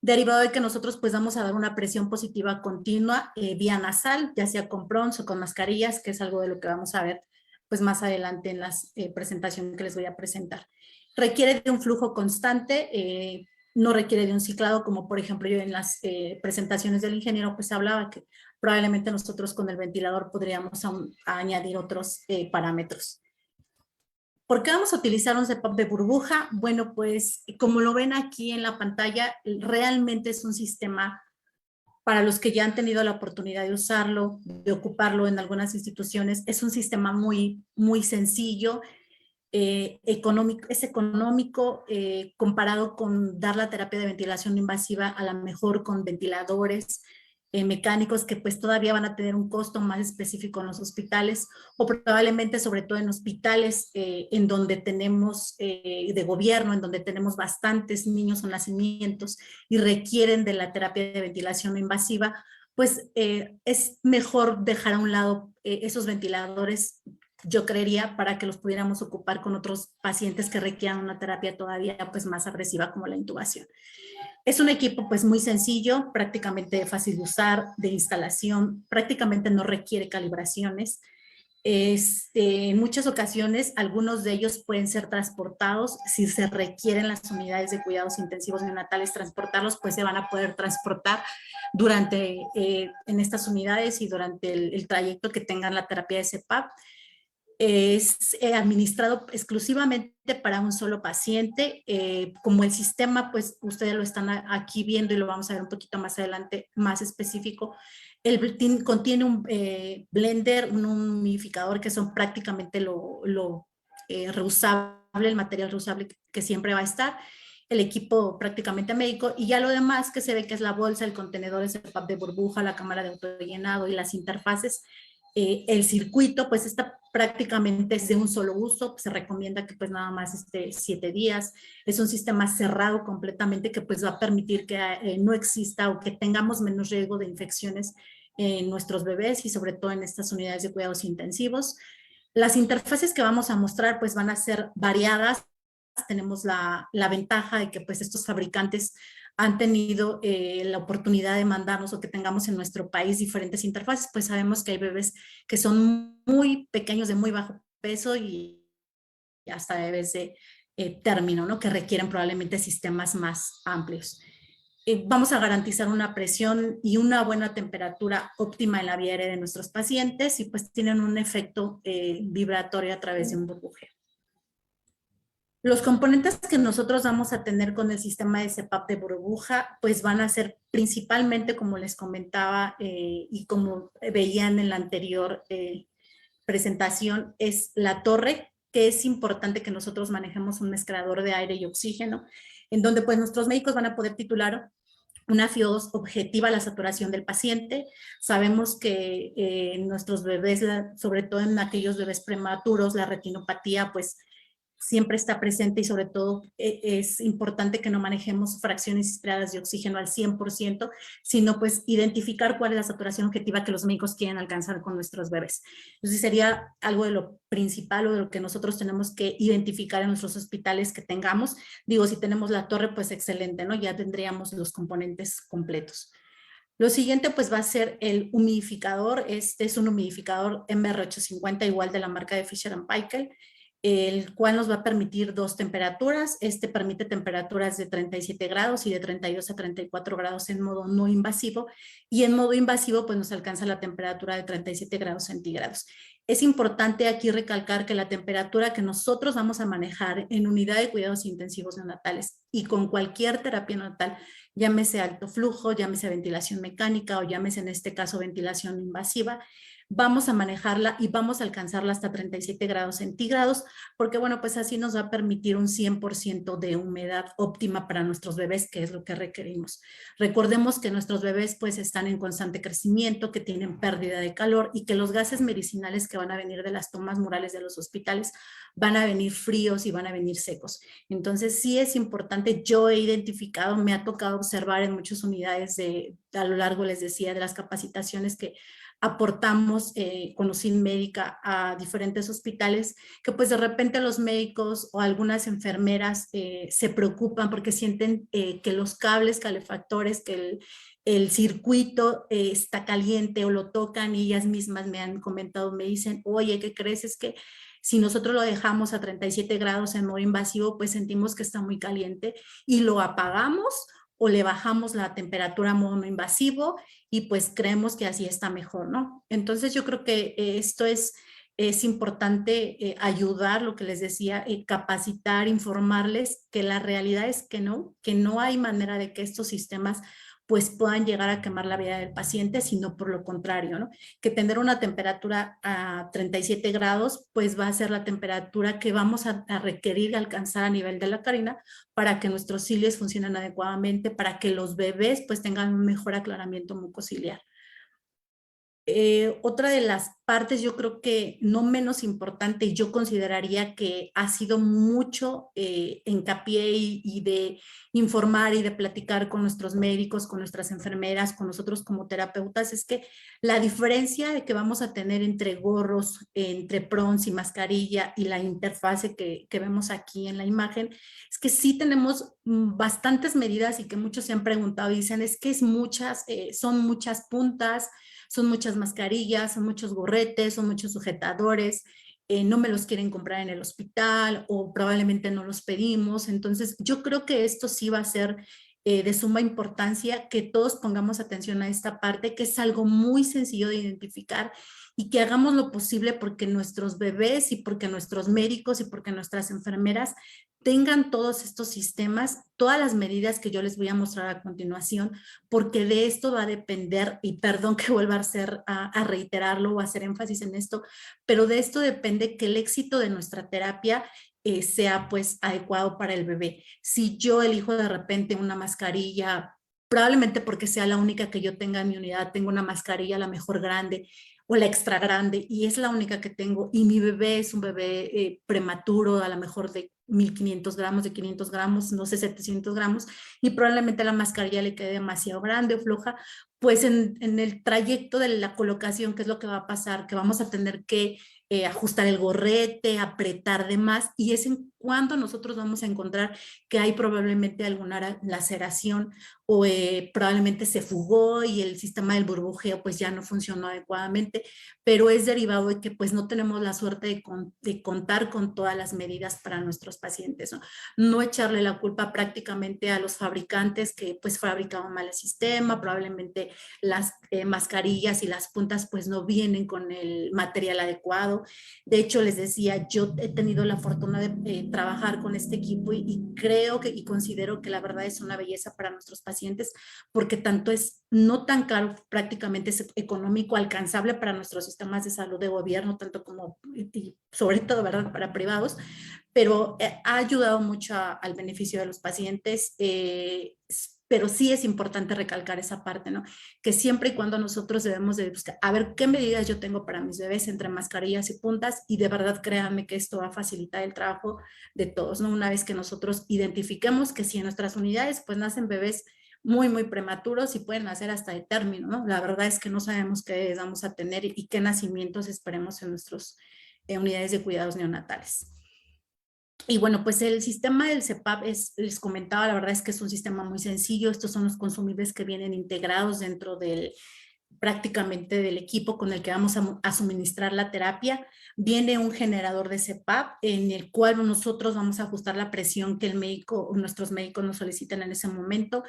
derivado de que nosotros pues vamos a dar una presión positiva continua vía nasal, ya sea con PRONS o con mascarillas, que es algo de lo que vamos a ver pues más adelante en las presentaciones que les voy a presentar. Requiere de un flujo constante, no requiere de un ciclado, como por ejemplo yo en las presentaciones del ingeniero pues hablaba que probablemente nosotros con el ventilador podríamos añadir otros parámetros. ¿Por qué vamos a utilizar un CPAP de burbuja? Bueno, pues como lo ven aquí en la pantalla, realmente es un sistema para los que ya han tenido la oportunidad de usarlo, de ocuparlo en algunas instituciones. Es un sistema muy, muy sencillo, económico, es económico comparado con dar la terapia de ventilación invasiva, a lo mejor con ventiladores mecánicos que pues todavía van a tener un costo más específico en los hospitales o probablemente sobre todo en hospitales en donde tenemos de gobierno, en donde tenemos bastantes niños con nacimientos y requieren de la terapia de ventilación invasiva, pues es mejor dejar a un lado esos ventiladores, yo creería, para que los pudiéramos ocupar con otros pacientes que requieran una terapia todavía pues más agresiva como la intubación. Es un equipo pues muy sencillo, prácticamente fácil de usar, de instalación, prácticamente no requiere calibraciones. En muchas ocasiones, algunos de ellos pueden ser transportados. Si se requieren las unidades de cuidados intensivos neonatales transportarlos, pues se van a poder transportar durante, en estas unidades y durante el trayecto que tengan la terapia de CPAP. Es administrado exclusivamente para un solo paciente. Como el sistema, pues ustedes lo están aquí viendo y lo vamos a ver un poquito más adelante, más específico. Contiene un blender, un humidificador, que son prácticamente lo reusable, el material reusable que siempre va a estar, el equipo prácticamente médico, y ya lo demás que se ve que es la bolsa, el contenedor, el CPAP de burbuja, la cámara de autollenado y las interfaces. El circuito, pues está prácticamente es de un solo uso, se recomienda que pues nada más esté 7 días, es un sistema cerrado completamente que pues va a permitir que no exista o que tengamos menos riesgo de infecciones en nuestros bebés y sobre todo en estas unidades de cuidados intensivos. Las interfaces que vamos a mostrar pues van a ser variadas. Tenemos la ventaja de que pues estos fabricantes han tenido la oportunidad de mandarnos o que tengamos en nuestro país diferentes interfaces, pues sabemos que hay bebés que son muy pequeños, de muy bajo peso y hasta bebés de término, ¿no? Que requieren probablemente sistemas más amplios. Vamos a garantizar una presión y una buena temperatura óptima en la vía aérea de nuestros pacientes y pues tienen un efecto vibratorio a través de un burbujeo. Los componentes que nosotros vamos a tener con el sistema de CPAP de burbuja, pues van a ser principalmente, como les comentaba y como veían en la anterior presentación, es la torre, que es importante que nosotros manejemos un mezclador de aire y oxígeno, en donde pues nuestros médicos van a poder titular una FIO2 objetiva a la saturación del paciente. Sabemos que nuestros bebés, sobre todo en aquellos bebés prematuros, la retinopatía pues siempre está presente y sobre todo es importante que no manejemos fracciones inspiradas de oxígeno al 100%, sino pues identificar cuál es la saturación objetiva que los médicos quieren alcanzar con nuestros bebés. Entonces sería algo de lo principal o de lo que nosotros tenemos que identificar en nuestros hospitales que tengamos. Digo, si tenemos la torre, pues excelente, ¿no? Ya tendríamos los componentes completos. Lo siguiente pues va a ser el humidificador. Este es un humidificador MR850 igual de la marca de Fisher & Paykel, el cual nos va a permitir 2 temperaturas. Este permite temperaturas de 37 grados y de 32 a 34 grados en modo no invasivo, y en modo invasivo pues nos alcanza la temperatura de 37 grados centígrados. Es importante aquí recalcar que la temperatura que nosotros vamos a manejar en unidad de cuidados intensivos neonatales y con cualquier terapia neonatal, llámese alto flujo, llámese ventilación mecánica o llámese en este caso ventilación invasiva, vamos a manejarla y vamos a alcanzarla hasta 37 grados centígrados, porque bueno, pues así nos va a permitir un 100% de humedad óptima para nuestros bebés, que es lo que requerimos. Recordemos que nuestros bebés pues están en constante crecimiento, que tienen pérdida de calor y que los gases medicinales que van a venir de las tomas murales de los hospitales van a venir fríos y van a venir secos. Entonces sí es importante, yo he identificado, me ha tocado observar en muchas unidades a lo largo, les decía, de las capacitaciones que aportamos con UCIN médica a diferentes hospitales, que pues de repente los médicos o algunas enfermeras se preocupan porque sienten que los cables calefactores, que el circuito está caliente o lo tocan, y ellas mismas me han comentado, me dicen, oye, ¿qué crees? Es que si nosotros lo dejamos a 37 grados en modo invasivo, pues sentimos que está muy caliente y lo apagamos o le bajamos la temperatura a modo no invasivo y pues creemos que así está mejor, ¿no? Entonces yo creo que esto es importante ayudar, lo que les decía, capacitar, informarles que la realidad es que no hay manera de que estos sistemas pues puedan llegar a quemar la vida del paciente, sino por lo contrario, ¿no? Que tener una temperatura a 37 grados, pues va a ser la temperatura que vamos a requerir alcanzar a nivel de la carina para que nuestros cilios funcionen adecuadamente, para que los bebés pues tengan un mejor aclaramiento mucociliar. Otra de las partes, yo creo que no menos importante, yo consideraría que ha sido mucho hincapié y de informar y de platicar con nuestros médicos, con nuestras enfermeras, con nosotros como terapeutas, es que la diferencia de que vamos a tener entre gorros, entre PRONS y mascarilla y la interfase que vemos aquí en la imagen, es que sí tenemos bastantes medidas y que muchos se han preguntado y dicen, es que son muchas puntas, son muchas mascarillas, son muchos gorretes, son muchos sujetadores, no me los quieren comprar en el hospital o probablemente no los pedimos. Entonces, yo creo que esto sí va a ser de suma importancia que todos pongamos atención a esta parte, que es algo muy sencillo de identificar y que hagamos lo posible porque nuestros bebés y porque nuestros médicos y porque nuestras enfermeras tengan todos estos sistemas, todas las medidas que yo les voy a mostrar a continuación, porque de esto va a depender, y perdón que vuelva a reiterarlo o a hacer énfasis en esto, pero de esto depende que el éxito de nuestra terapia sea pues adecuado para el bebé. Si yo elijo de repente una mascarilla, probablemente porque sea la única que yo tenga en mi unidad, tengo una mascarilla la mejor grande o la extra grande y es la única que tengo y mi bebé es un bebé prematuro, a lo mejor de 1500 gramos, de 500 gramos, no sé, 700 gramos, y probablemente la mascarilla le quede demasiado grande o floja, pues en el trayecto de la colocación, ¿qué es lo que va a pasar? Que vamos a tener que ajustar el gorrete, apretar de más, y es en cuando nosotros vamos a encontrar que hay probablemente alguna laceración o probablemente se fugó y el sistema del burbujeo pues ya no funcionó adecuadamente, pero es derivado de que pues no tenemos la suerte de contar con todas las medidas para nuestros pacientes, ¿no? No echarle la culpa prácticamente a los fabricantes que pues fabricaban mal el sistema, probablemente las mascarillas y las puntas pues no vienen con el material adecuado. De hecho, les decía, yo he tenido la fortuna de trabajar con este equipo y creo que y considero que la verdad es una belleza para nuestros pacientes porque tanto es no tan caro, prácticamente es económico, alcanzable para nuestros sistemas de salud de gobierno, tanto como y sobre todo, ¿verdad?, para privados, pero ha ayudado mucho al beneficio de los pacientes, pero sí es importante recalcar esa parte, ¿no? Que siempre y cuando nosotros debemos de buscar, a ver qué medidas yo tengo para mis bebés entre mascarillas y puntas, y de verdad créanme que esto va a facilitar el trabajo de todos, ¿no? Una vez que nosotros identifiquemos que si en nuestras unidades pues nacen bebés muy prematuros y pueden nacer hasta de término, ¿no? La verdad es que no sabemos qué vamos a tener y qué nacimientos esperemos en nuestras unidades de cuidados neonatales. Y bueno, pues el sistema del CEPAP, les comentaba, la verdad es que es un sistema muy sencillo. Estos son los consumibles que vienen integrados dentro prácticamente del equipo con el que vamos a suministrar la terapia. Viene un generador de CEPAP en el cual nosotros vamos a ajustar la presión que el médico o nuestros médicos nos solicitan en ese momento.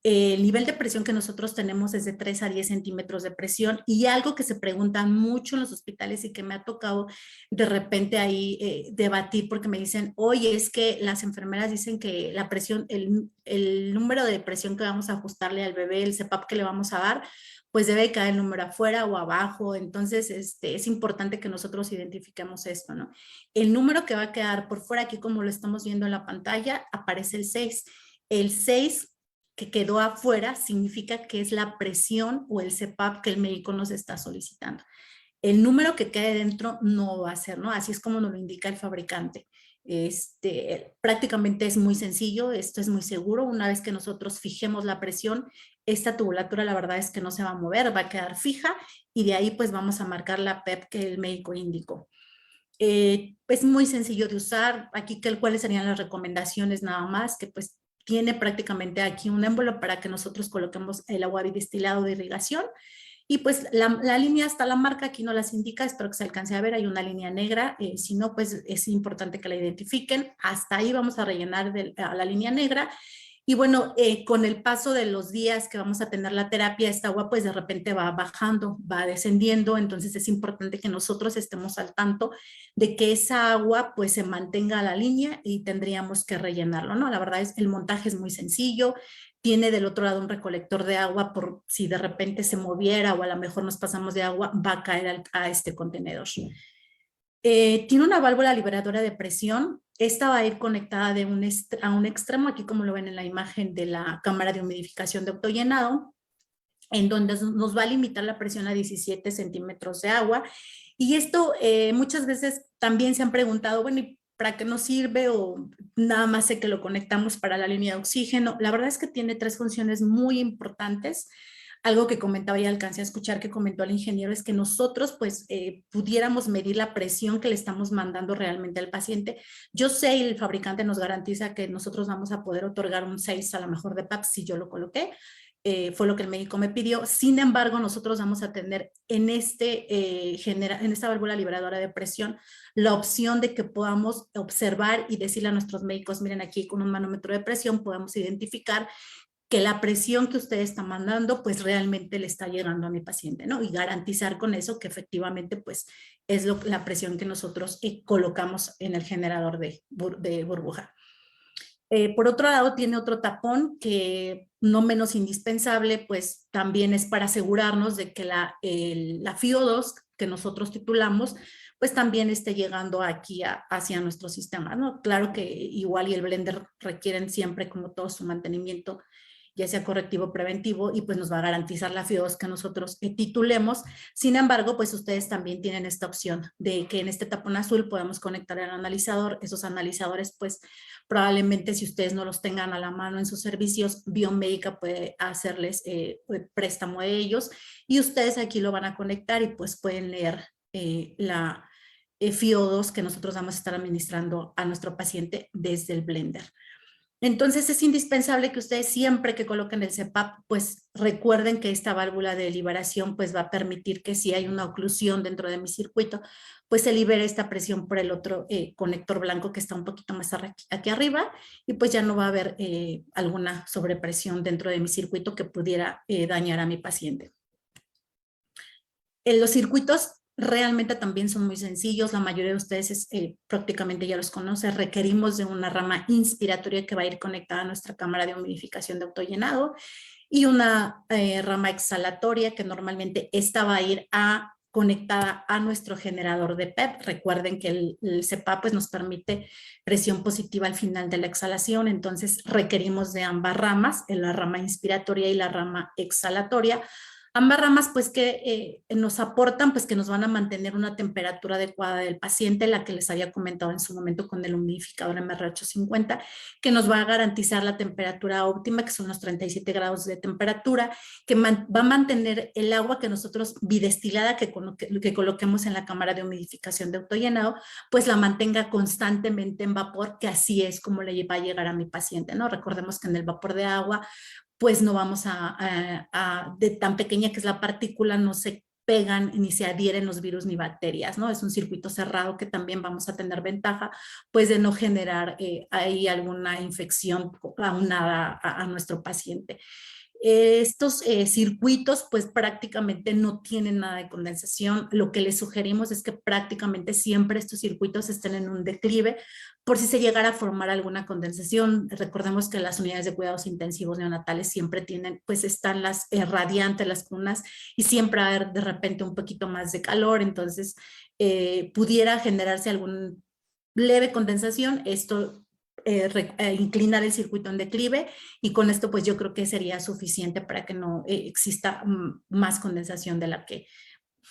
El nivel de presión que nosotros tenemos es de 3 a 10 centímetros de presión, y algo que se preguntan mucho en los hospitales y que me ha tocado de repente ahí debatir porque me dicen, oye, es que las enfermeras dicen que la presión, el número de presión que vamos a ajustarle al bebé, el CEPAP que le vamos a dar, pues debe caer el número afuera o abajo. Entonces es importante que nosotros identifiquemos esto, ¿no? El número que va a quedar por fuera, aquí como lo estamos viendo en la pantalla, aparece el 6. El 6 que quedó afuera significa que es la presión o el CEPAP que el médico nos está solicitando. El número que quede dentro no va a ser, ¿no? Así es como nos lo indica el fabricante. Prácticamente es muy sencillo, esto es muy seguro. Una vez que nosotros fijemos la presión, esta tubulatura la verdad es que no se va a mover, va a quedar fija, y de ahí pues vamos a marcar la PEP que el médico indicó. Es muy sencillo de usar. Aquí, ¿cuáles serían las recomendaciones? Nada más que pues tiene prácticamente aquí un émbolo para que nosotros coloquemos el agua bidestilado de irrigación. Y pues la línea hasta la marca aquí no las indica, espero que se alcance a ver, hay una línea negra, si no pues es importante que la identifiquen. Hasta ahí vamos a rellenar a la línea negra. Y bueno, con el paso de los días que vamos a tener la terapia, esta agua pues de repente va bajando, va descendiendo, entonces es importante que nosotros estemos al tanto de que esa agua pues se mantenga a la línea y tendríamos que rellenarlo, ¿no? La verdad es el montaje es muy sencillo, tiene del otro lado un recolector de agua por si de repente se moviera o a lo mejor nos pasamos de agua, va a caer a este contenedor. Tiene una válvula liberadora de presión. Esta va a ir conectada a un extremo, aquí como lo ven en la imagen de la cámara de humidificación de autollenado, en donde nos va a limitar la presión a 17 centímetros de agua. Y esto muchas veces también se han preguntado, bueno, ¿y para qué nos sirve? O nada más sé que lo conectamos para la línea de oxígeno. La verdad es que tiene 3 funciones muy importantes. Algo que comentaba y alcancé a escuchar que comentó el ingeniero es que nosotros pues pudiéramos medir la presión que le estamos mandando realmente al paciente. Yo sé y el fabricante nos garantiza que nosotros vamos a poder otorgar un 6 a lo mejor de PAP si yo lo coloqué. fue lo que el médico me pidió. Sin embargo, nosotros vamos a tener en esta válvula liberadora de presión la opción de que podamos observar y decirle a nuestros médicos, miren, aquí con un manómetro de presión podemos identificar que la presión que usted está mandando pues realmente le está llegando a mi paciente, ¿no? Y garantizar con eso que efectivamente pues es la presión que nosotros colocamos en el generador de burbuja. Por otro lado, tiene otro tapón que no menos indispensable, pues también es para asegurarnos de que la FIO2 que nosotros titulamos, pues también esté llegando aquí hacia nuestro sistema, ¿no? Claro que igual y el blender requieren siempre como todo su mantenimiento, ya sea correctivo o preventivo, y pues nos va a garantizar la FIO2 que nosotros titulemos. Sin embargo, pues ustedes también tienen esta opción de que en este tapón azul podamos conectar el analizador. Esos analizadores, pues probablemente si ustedes no los tengan a la mano en sus servicios, Biomédica puede hacerles préstamo de ellos, y ustedes aquí lo van a conectar y pues pueden leer la FIO2 que nosotros vamos a estar administrando a nuestro paciente desde el blender. Entonces es indispensable que ustedes siempre que coloquen el CPAP, pues recuerden que esta válvula de liberación pues va a permitir que si hay una oclusión dentro de mi circuito, pues se libere esta presión por el otro conector blanco que está un poquito más aquí arriba, y pues ya no va a haber alguna sobrepresión dentro de mi circuito que pudiera dañar a mi paciente. Los circuitos realmente también son muy sencillos, la mayoría de ustedes prácticamente ya los conocen. Requerimos de una rama inspiratoria que va a ir conectada a nuestra cámara de humidificación de autollenado, y una rama exhalatoria que normalmente esta va a ir conectada a nuestro generador de PEP. Recuerden que el CPAP pues, nos permite presión positiva al final de la exhalación, entonces requerimos de ambas ramas, la rama inspiratoria y la rama exhalatoria. Ambas ramas pues que nos aportan, pues que nos van a mantener una temperatura adecuada del paciente, la que les había comentado en su momento con el humidificador MR850, que nos va a garantizar la temperatura óptima, que son los 37 grados de temperatura, que va a mantener el agua que nosotros bidestilada que coloquemos en la cámara de humidificación de autollenado, pues la mantenga constantemente en vapor, que así es como le va a llegar a mi paciente, ¿no? Recordemos que en el vapor de agua pues no vamos de tan pequeña que es la partícula, no se pegan ni se adhieren los virus ni bacterias, ¿no? Es un circuito cerrado que también vamos a tener ventaja, pues de no generar ahí alguna infección aunada a nuestro paciente. Estos circuitos pues prácticamente no tienen nada de condensación. Lo que les sugerimos es que prácticamente siempre estos circuitos estén en un declive por si se llegara a formar alguna condensación. Recordemos que las unidades de cuidados intensivos neonatales siempre tienen, pues están las radiantes, las cunas, y siempre va a haber de repente un poquito más de calor, entonces pudiera generarse algún leve condensación. Esto inclinar el circuito en declive, y con esto pues yo creo que sería suficiente para que no exista más condensación de la que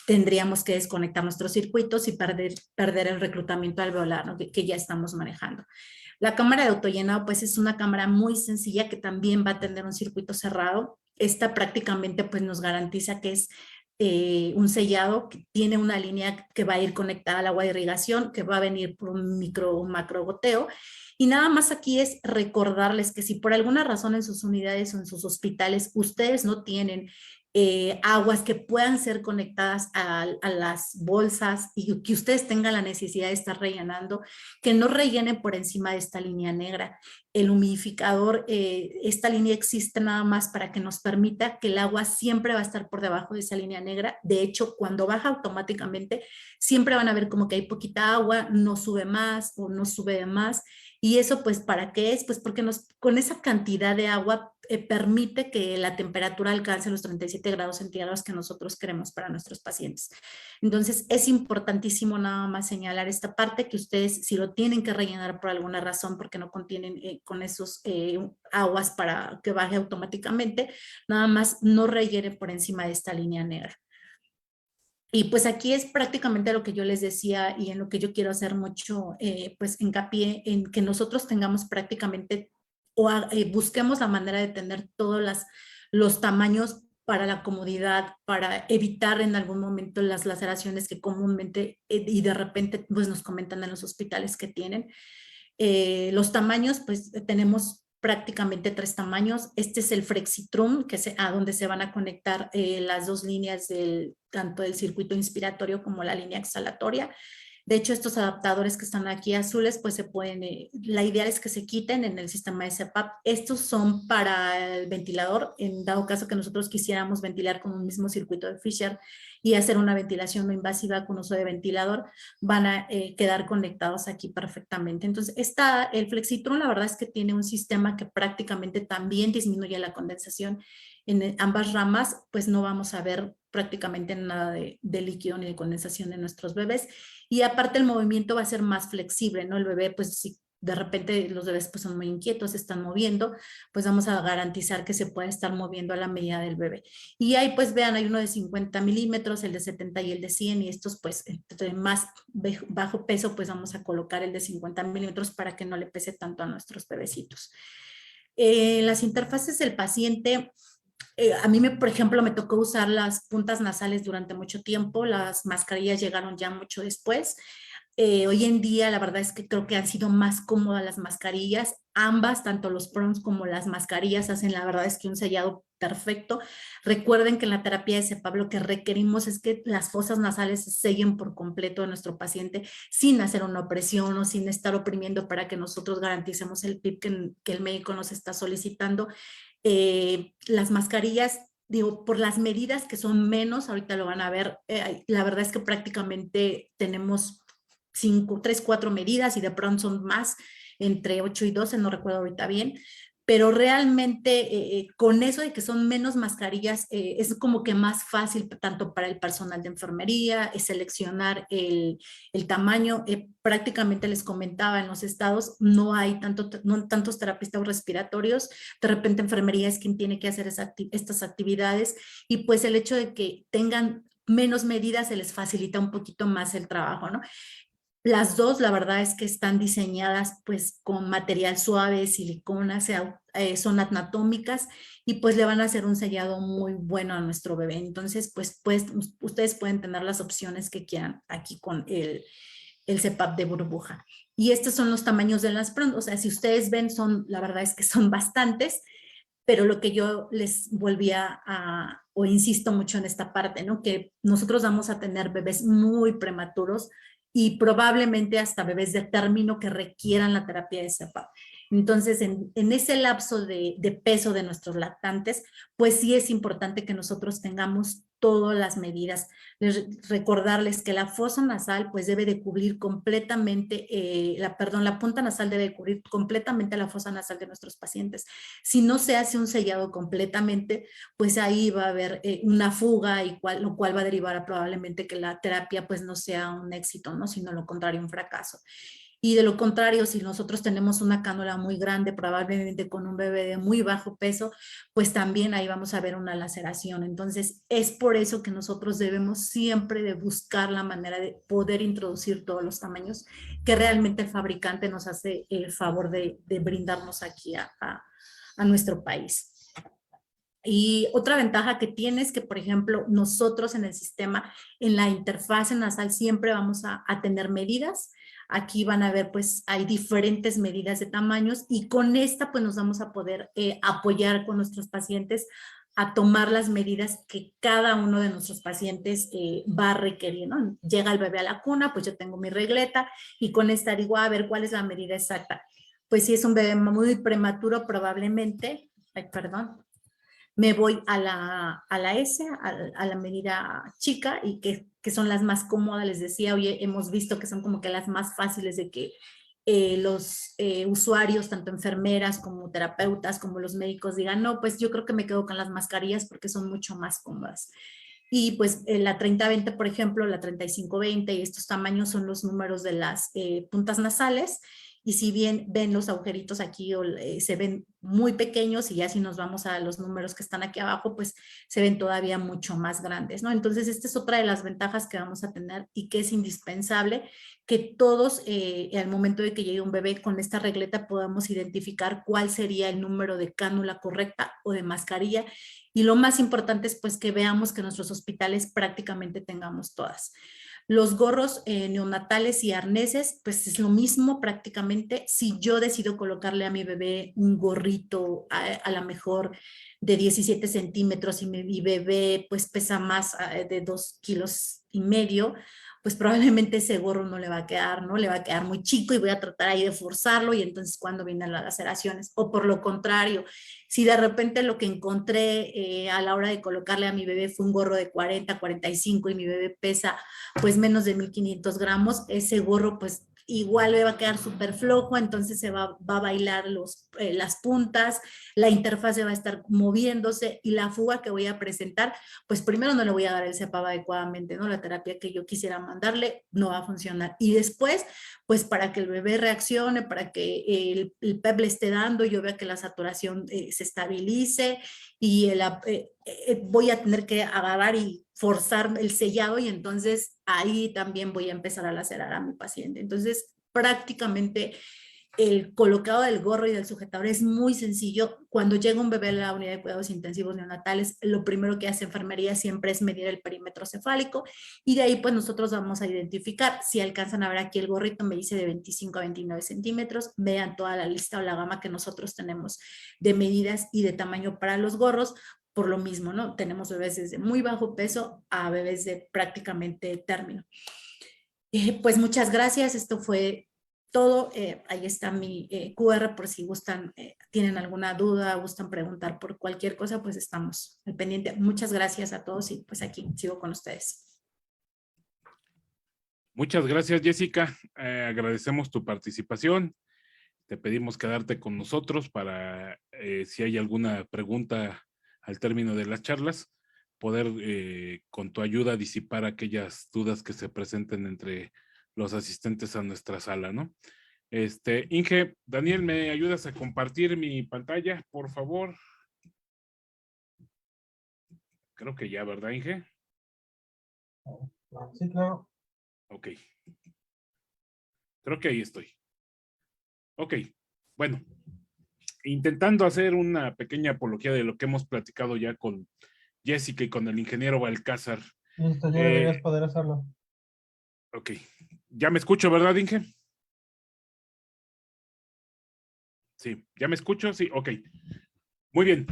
tendríamos que desconectar nuestros circuitos y perder el reclutamiento alveolar, ¿no? que ya estamos manejando. La cámara de autollenado pues es una cámara muy sencilla que también va a tener un circuito cerrado. Esta prácticamente pues nos garantiza que es un sellado que tiene una línea que va a ir conectada al agua de irrigación, que va a venir por un micro o macro goteo. Y nada más aquí es recordarles que si por alguna razón en sus unidades o en sus hospitales ustedes no tienen aguas que puedan ser conectadas a las bolsas y que ustedes tengan la necesidad de estar rellenando, que no rellenen por encima de esta línea negra. El humidificador, esta línea existe nada más para que nos permita que el agua siempre va a estar por debajo de esa línea negra. De hecho, cuando baja automáticamente, siempre van a ver como que hay poquita agua, no sube más o no sube de más. ¿Y eso pues para qué es? Pues porque con esa cantidad de agua permite que la temperatura alcance los 37 grados centígrados que nosotros queremos para nuestros pacientes. Entonces es importantísimo nada más señalar esta parte, que ustedes si lo tienen que rellenar por alguna razón porque no contienen con esos aguas para que baje automáticamente, nada más no rellenen por encima de esta línea negra. Y pues aquí es prácticamente lo que yo les decía y en lo que yo quiero hacer mucho pues hincapié en que nosotros tengamos prácticamente o busquemos la manera de tener todos los tamaños para la comodidad, para evitar en algún momento las laceraciones que comúnmente y de repente pues nos comentan en los hospitales que tienen. Los tamaños pues tenemos prácticamente 3 tamaños. Este es el Flexitrum, que es a donde se van a conectar las 2 líneas tanto del circuito inspiratorio como la línea exhalatoria. De hecho, estos adaptadores que están aquí azules, pues se pueden, la idea es que se quiten en el sistema de CPAP. Estos son para el ventilador, en dado caso que nosotros quisiéramos ventilar con un mismo circuito de Fisher y hacer una ventilación no invasiva con uso de ventilador, van a quedar conectados aquí perfectamente. Entonces, el Flexitron, la verdad es que tiene un sistema que prácticamente también disminuye la condensación en ambas ramas, pues no vamos a ver prácticamente nada de líquido ni de condensación en nuestros bebés. Y aparte el movimiento va a ser más flexible, ¿no? El bebé, pues si de repente los bebés pues, son muy inquietos, se están moviendo, pues vamos a garantizar que se pueda estar moviendo a la medida del bebé. Y ahí pues vean, hay uno de 50 milímetros, el de 70 y el de 100, y estos pues entre más bajo peso pues vamos a colocar el de 50 milímetros para que no le pese tanto a nuestros bebecitos. Las interfaces del paciente, a mí, por ejemplo, me tocó usar las puntas nasales durante mucho tiempo, las mascarillas llegaron ya mucho después. Hoy en día, la verdad es que creo que han sido más cómodas las mascarillas, ambas, tanto los PROMs como las mascarillas, hacen la verdad es que un sellado perfecto. Recuerden que en la terapia de CPAP lo que requerimos es que las fosas nasales se sellen por completo de nuestro paciente sin hacer una opresión o sin estar oprimiendo para que nosotros garanticemos el PIP que el médico nos está solicitando. Las mascarillas, digo, por las medidas que son menos, ahorita lo van a ver, la verdad es que prácticamente tenemos 3, 4 medidas y de pronto son más, entre 8 y 12, no recuerdo ahorita bien, pero realmente con eso de que son menos mascarillas, es como que más fácil tanto para el personal de enfermería, seleccionar el tamaño. Prácticamente les comentaba, en los estados no hay tantos terapeutas respiratorios, de repente enfermería es quien tiene que hacer estas actividades, y pues el hecho de que tengan menos medidas se les facilita un poquito más el trabajo, ¿no? Las dos, la verdad es que están diseñadas pues con material suave, silicona, son anatómicas y pues le van a hacer un sellado muy bueno a nuestro bebé. Entonces, pues ustedes pueden tener las opciones que quieran aquí con el CPAP de burbuja. Y estos son los tamaños de las PRON. O sea, si ustedes ven, la verdad es que son bastantes, pero lo que yo les volvía o insisto mucho en esta parte, ¿no? Que nosotros vamos a tener bebés muy prematuros y probablemente hasta bebés de término que requieran la terapia de CPAP. Entonces, en ese lapso de peso de nuestros lactantes, pues sí es importante que nosotros tengamos todas las medidas. Recordarles que la fosa nasal pues debe de cubrir completamente, la punta nasal debe cubrir completamente la fosa nasal de nuestros pacientes. Si no se hace un sellado completamente, pues ahí va a haber una fuga, lo cual va a derivar a probablemente que la terapia pues no sea un éxito, ¿no? Sino lo contrario, un fracaso. Y de lo contrario, si nosotros tenemos una cánula muy grande, probablemente con un bebé de muy bajo peso, pues también ahí vamos a ver una laceración. Entonces, es por eso que nosotros debemos siempre de buscar la manera de poder introducir todos los tamaños que realmente el fabricante nos hace el favor de brindarnos aquí a nuestro país. Y otra ventaja que tiene es que, por ejemplo, nosotros en el sistema, en la interfaz nasal, siempre vamos a tener medidas. Aquí van a ver, pues hay diferentes medidas de tamaños y con esta pues nos vamos a poder apoyar con nuestros pacientes a tomar las medidas que cada uno de nuestros pacientes va a requerir, ¿no? Llega el bebé a la cuna, pues yo tengo mi regleta y con esta digo, a ver cuál es la medida exacta. Pues si es un bebé muy prematuro, probablemente, me voy a la S, a la medida chica, y que son las más cómodas. Les decía, hoy hemos visto que son como que las más fáciles de que los usuarios, tanto enfermeras como terapeutas, como los médicos digan, no, pues yo creo que me quedo con las mascarillas porque son mucho más cómodas. Y pues la 30-20, por ejemplo, la 35-20 y estos tamaños son los números de las puntas nasales. Y si bien ven los agujeritos aquí se ven muy pequeños, y ya si nos vamos a los números que están aquí abajo, pues se ven todavía mucho más grandes, ¿no? Entonces, esta es otra de las ventajas que vamos a tener y que es indispensable que todos, al momento de que llegue un bebé con esta regleta, podamos identificar cuál sería el número de cánula correcta o de mascarilla. Y lo más importante es pues que veamos que nuestros hospitales prácticamente tengamos todas. Los gorros neonatales y arneses, pues es lo mismo prácticamente. Si yo decido colocarle a mi bebé un gorrito a lo mejor de 17 centímetros y mi bebé pues pesa más de 2,5 kilos, pues probablemente ese gorro no le va a quedar, ¿no? Le va a quedar muy chico y voy a tratar ahí de forzarlo y entonces cuando vienen las laceraciones. O por lo contrario, si de repente lo que encontré a la hora de colocarle a mi bebé fue un gorro de 40, 45 y mi bebé pesa pues menos de 1,500 gramos, ese gorro pues igual le va a quedar súper flojo, entonces se va a bailar las puntas, la interfase va a estar moviéndose y la fuga que voy a presentar, pues primero no le voy a dar el CEPAP adecuadamente, ¿no? La terapia que yo quisiera mandarle no va a funcionar. Y después, pues para que el bebé reaccione, para que el PEP le esté dando, yo vea que la saturación se estabilice y voy a tener que agarrar y forzar el sellado y entonces ahí también voy a empezar a lacerar a mi paciente. Entonces, prácticamente el colocado del gorro y del sujetador es muy sencillo. Cuando llega un bebé a la unidad de cuidados intensivos neonatales, lo primero que hace enfermería siempre es medir el perímetro cefálico y de ahí pues nosotros vamos a identificar. Si alcanzan a ver aquí el gorrito, me dice de 25 a 29 centímetros. Vean toda la lista o la gama que nosotros tenemos de medidas y de tamaño para los gorros. Por lo mismo, ¿no? Tenemos bebés desde muy bajo peso a bebés de prácticamente término. Pues muchas gracias. Esto fue todo. Ahí está mi QR por si gustan, tienen alguna duda, gustan preguntar por cualquier cosa, pues estamos al pendiente. Muchas gracias a todos y pues aquí sigo con ustedes. Muchas gracias, Jessica. Agradecemos tu participación. Te pedimos quedarte con nosotros para, si hay alguna pregunta al término de las charlas, poder con tu ayuda disipar aquellas dudas que se presenten entre los asistentes a nuestra sala, ¿no? Inge, Daniel, ¿me ayudas a compartir mi pantalla, por favor? Creo que ya, ¿verdad, Inge? Sí, claro. Ok. Creo que ahí estoy. Ok, bueno. Intentando hacer una pequeña apología de lo que hemos platicado ya con Jessica y con el ingeniero Balcázar. Listo, ya deberías poder hacerlo. Ok. Ya me escucho, ¿verdad, Inge? Sí, ¿ya me escucho? Sí, ok. Muy bien.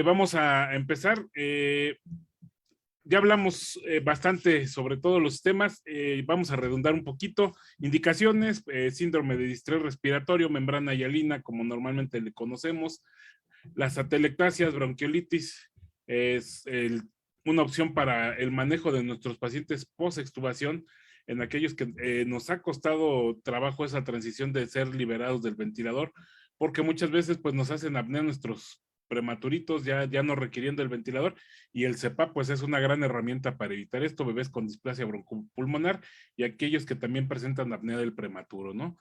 Vamos a empezar. Ya hablamos bastante sobre todos los temas. Vamos a redundar un poquito. Indicaciones, síndrome de distrés respiratorio, membrana hialina, como normalmente le conocemos. Las atelectasias, bronquiolitis, es una opción para el manejo de nuestros pacientes post-extubación, en aquellos que nos ha costado trabajo esa transición de ser liberados del ventilador, porque muchas veces pues nos hacen apnea nuestros prematuritos ya no requiriendo el ventilador, y el CEPAP pues es una gran herramienta para evitar esto, bebés con displasia broncopulmonar y aquellos que también presentan apnea del prematuro, ¿no?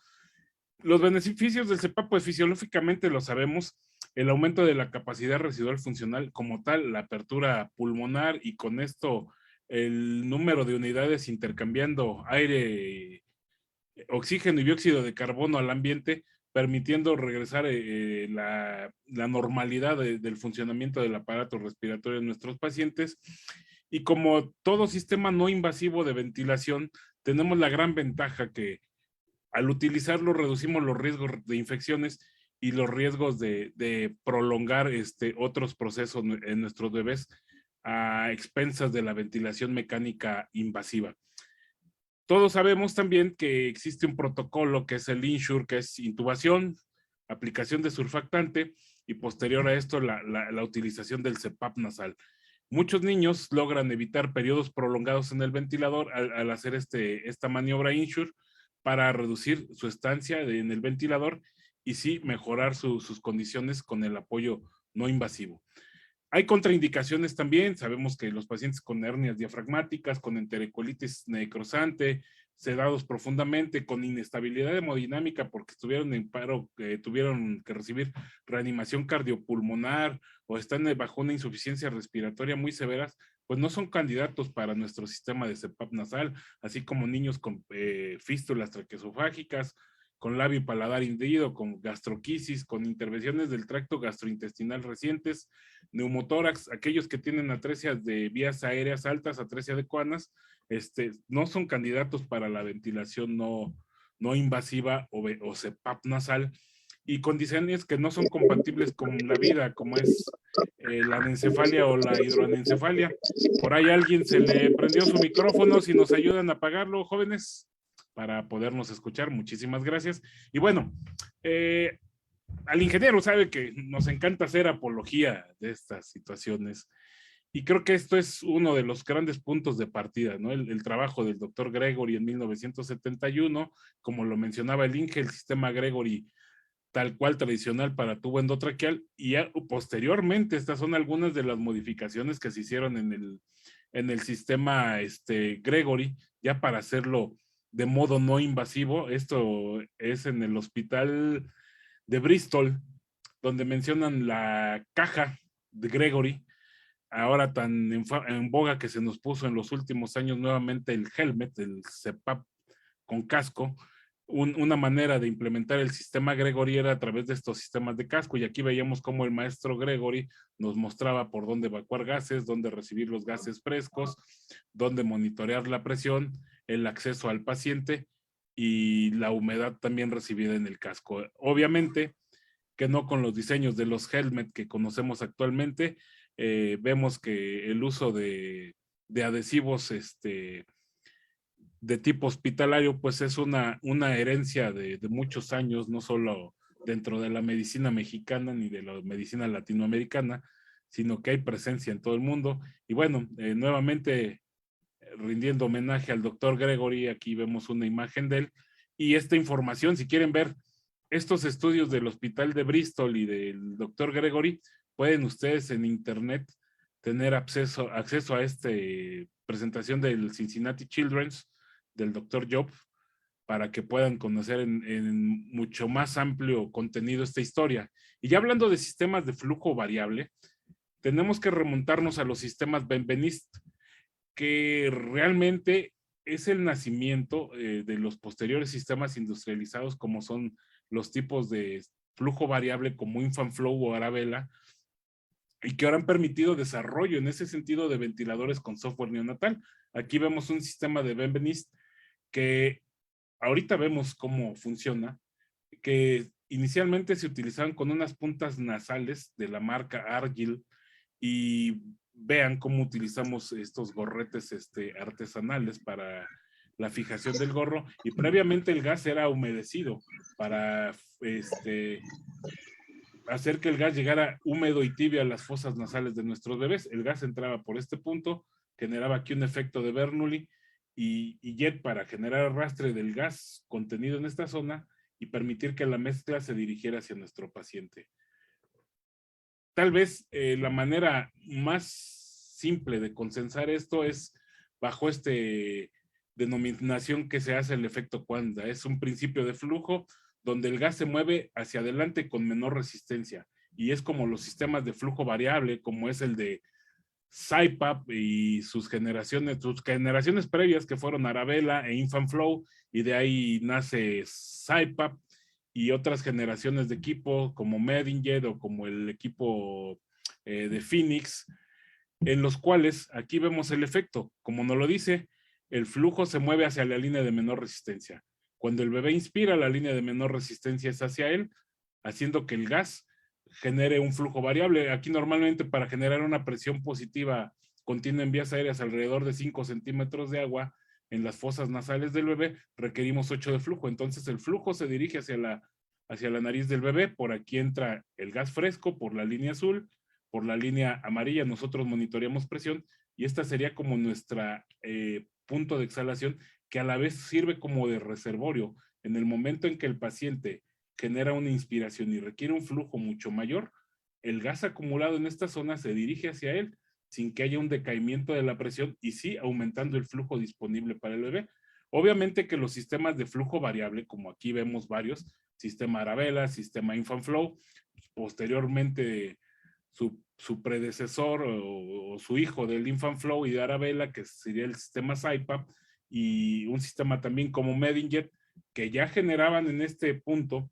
Los beneficios del CEPAP pues fisiológicamente lo sabemos, el aumento de la capacidad residual funcional como tal, la apertura pulmonar y con esto el número de unidades intercambiando aire, oxígeno y dióxido de carbono al ambiente, permitiendo regresar la normalidad del funcionamiento del aparato respiratorio de nuestros pacientes. Y como todo sistema no invasivo de ventilación, tenemos la gran ventaja que al utilizarlo reducimos los riesgos de infecciones y los riesgos de prolongar otros procesos en nuestros bebés a expensas de la ventilación mecánica invasiva. Todos sabemos también que existe un protocolo que es el INSURE, que es intubación, aplicación de surfactante y posterior a esto la utilización del CEPAP nasal. Muchos niños logran evitar periodos prolongados en el ventilador al hacer esta maniobra INSURE para reducir su estancia en el ventilador y sí mejorar sus condiciones con el apoyo no invasivo. Hay contraindicaciones también, sabemos que los pacientes con hernias diafragmáticas, con enterocolitis necrosante, sedados profundamente, con inestabilidad hemodinámica porque estuvieron en paro, tuvieron que recibir reanimación cardiopulmonar o están bajo una insuficiencia respiratoria muy severas, pues no son candidatos para nuestro sistema de CEPAP nasal, así como niños con fístulas traqueosofágicas, con labio y paladar hendido, con gastroquisis, con intervenciones del tracto gastrointestinal recientes, neumotórax, aquellos que tienen atresias de vías aéreas altas, atresia de coanas, no son candidatos para la ventilación no invasiva o CPAP nasal, y condiciones que no son compatibles con la vida, como es la anencefalia o la hidroanencefalia. Por ahí alguien se le prendió su micrófono, si nos ayudan a apagarlo, jóvenes, para podernos escuchar. Muchísimas gracias. Y bueno, al ingeniero sabe que nos encanta hacer apología de estas situaciones. Y creo que esto es uno de los grandes puntos de partida, ¿no? El trabajo del doctor Gregory en 1971, como lo mencionaba el Inge, el sistema Gregory tal cual tradicional para tubo endotraqueal, y posteriormente estas son algunas de las modificaciones que se hicieron en el sistema Gregory, ya para hacerlo de modo no invasivo. Esto es en el hospital de Bristol, donde mencionan la caja de Gregory, ahora tan en boga que se nos puso en los últimos años nuevamente el helmet, el CPAP con casco. Una manera de implementar el sistema Gregory era a través de estos sistemas de casco, y aquí veíamos cómo el maestro Gregory nos mostraba por dónde evacuar gases, dónde recibir los gases frescos, dónde monitorear la presión, el acceso al paciente y la humedad también recibida en el casco. Obviamente que no con los diseños de los helmet que conocemos actualmente. Vemos que el uso de adhesivos de tipo hospitalario, pues es una herencia de muchos años, no solo dentro de la medicina mexicana ni de la medicina latinoamericana, sino que hay presencia en todo el mundo. Y bueno, nuevamente rindiendo homenaje al doctor Gregory, aquí vemos una imagen de él, y esta información, si quieren ver estos estudios del hospital de Bristol y del doctor Gregory, pueden ustedes en internet tener acceso a esta presentación del Cincinnati Children's, del doctor Job, para que puedan conocer en mucho más amplio contenido esta historia. Y ya hablando de sistemas de flujo variable, tenemos que remontarnos a los sistemas Benveniste, que realmente es el nacimiento de los posteriores sistemas industrializados, como son los tipos de flujo variable como InfanFlow o Arabella, y que ahora han permitido desarrollo en ese sentido de ventiladores con software neonatal. Aquí vemos un sistema de Benveniste que ahorita vemos cómo funciona, que inicialmente se utilizaban con unas puntas nasales de la marca Argyll, y vean cómo utilizamos estos gorretes artesanales para la fijación del gorro, y previamente el gas era humedecido para hacer que el gas llegara húmedo y tibio a las fosas nasales de nuestros bebés. El gas entraba por este punto, generaba aquí un efecto de Bernoulli y jet para generar arrastre del gas contenido en esta zona y permitir que la mezcla se dirigiera hacia nuestro paciente. Tal vez la manera más simple de consensar esto es bajo denominación que se hace el efecto Quanda. Es un principio de flujo donde el gas se mueve hacia adelante con menor resistencia, y es como los sistemas de flujo variable, como es el de CyPAP y sus generaciones previas, que fueron Arabella e InfanFlow, y de ahí nace CyPAP y otras generaciones de equipo como Medinjet o como el equipo de Phoenix, en los cuales aquí vemos el efecto. Como nos lo dice, el flujo se mueve hacia la línea de menor resistencia. Cuando el bebé inspira, la línea de menor resistencia es hacia él, haciendo que el gas genere un flujo variable. Aquí normalmente para generar una presión positiva continua en vías aéreas alrededor de 5 centímetros de agua en las fosas nasales del bebé, requerimos 8 de flujo. Entonces el flujo se dirige hacia la nariz del bebé. Por aquí entra el gas fresco por la línea azul, por la línea amarilla nosotros monitoreamos presión, y esta sería como nuestra punto de exhalación, que a la vez sirve como de reservorio. En el momento en que el paciente genera una inspiración y requiere un flujo mucho mayor, el gas acumulado en esta zona se dirige hacia él sin que haya un decaimiento de la presión, y sí aumentando el flujo disponible para el bebé. Obviamente que los sistemas de flujo variable, como aquí vemos varios, sistema Arabella, sistema InfanFlow, posteriormente su predecesor o su hijo del InfanFlow y de Arabella, que sería el sistema CyPAP, y un sistema también como Medinjet, que ya generaban en este punto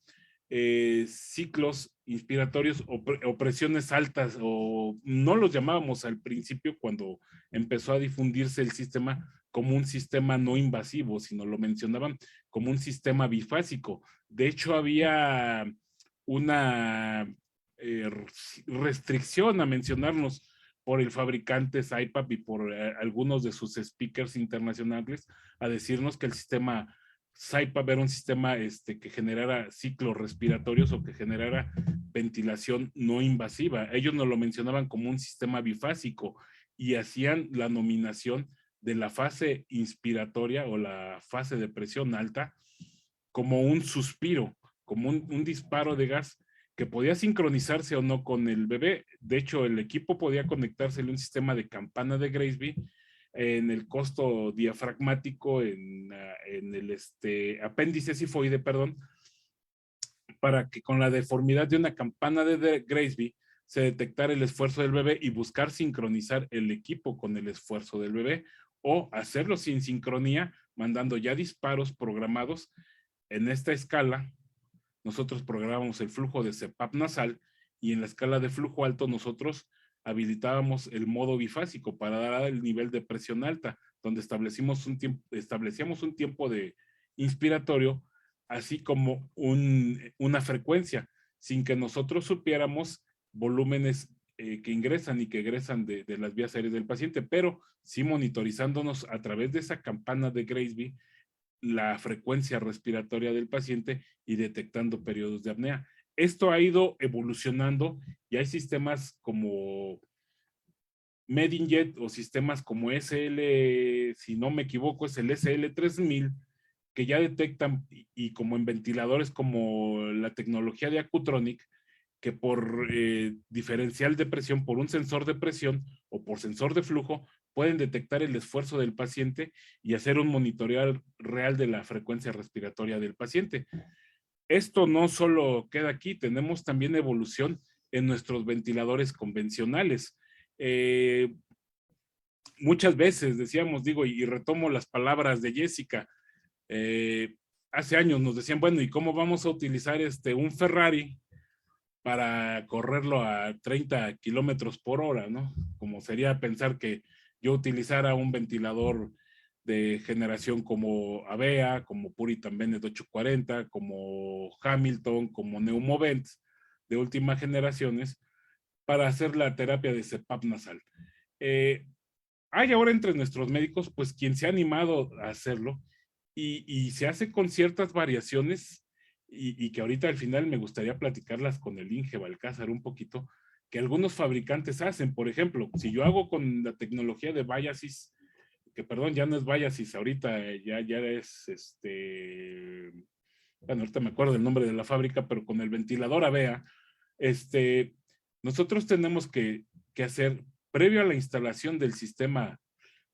ciclos inspiratorios o presiones altas, o no los llamábamos al principio cuando empezó a difundirse el sistema como un sistema no invasivo, sino lo mencionaban como un sistema bifásico. De hecho, había una restricción a mencionarnos por el fabricante CyPapp y por algunos de sus speakers internacionales a decirnos que el sistema CyPapp era un sistema que generara ciclos respiratorios o que generara ventilación no invasiva. Ellos nos lo mencionaban como un sistema bifásico y hacían la nominación de la fase inspiratoria o la fase de presión alta como un suspiro, como un disparo de gas que podía sincronizarse o no con el bebé. De hecho, el equipo podía conectársele un sistema de campana de Gravesby en el costo diafragmático, en el apéndice sifoide, perdón, para que con la deformidad de una campana de Gravesby se detectara el esfuerzo del bebé y buscar sincronizar el equipo con el esfuerzo del bebé, o hacerlo sin sincronía, mandando ya disparos programados. En esta escala, nosotros programamos el flujo de CPAP nasal, y en la escala de flujo alto nosotros habilitábamos el modo bifásico para dar el nivel de presión alta, donde establecíamos un tiempo de inspiratorio, así como una frecuencia, sin que nosotros supiéramos volúmenes que ingresan y que egresan de las vías aéreas del paciente, pero sí monitorizándonos a través de esa campana de Gravesby la frecuencia respiratoria del paciente y detectando periodos de apnea. Esto ha ido evolucionando y hay sistemas como Medinjet o sistemas como SL, si no me equivoco, es el SL3000, que ya detectan, y como en ventiladores como la tecnología de Accutronic, que por diferencial de presión, por un sensor de presión o por sensor de flujo, pueden detectar el esfuerzo del paciente y hacer un monitoreo real de la frecuencia respiratoria del paciente. Esto no solo queda aquí, tenemos también evolución en nuestros ventiladores convencionales. Muchas veces decíamos, digo, y retomo las palabras de Jessica, hace años nos decían, bueno, ¿y cómo vamos a utilizar un Ferrari para correrlo a 30 kilómetros por hora, ¿no? Como sería pensar que yo utilizara un ventilador de generación como Avea, como Puritan Bennett 840, como Hamilton, como Neumovent, de última generaciones, para hacer la terapia de CPAP nasal. Hay ahora entre nuestros médicos, pues, quien se ha animado a hacerlo y se hace con ciertas variaciones y que ahorita al final me gustaría platicarlas con el Inge Balcázar un poquito, que algunos fabricantes hacen. Por ejemplo, si yo hago con la tecnología de Biasis, que perdón, ya no es Biasis, ahorita ya es bueno, ahorita me acuerdo del nombre de la fábrica, pero con el ventilador Avea, nosotros tenemos que hacer, previo a la instalación del sistema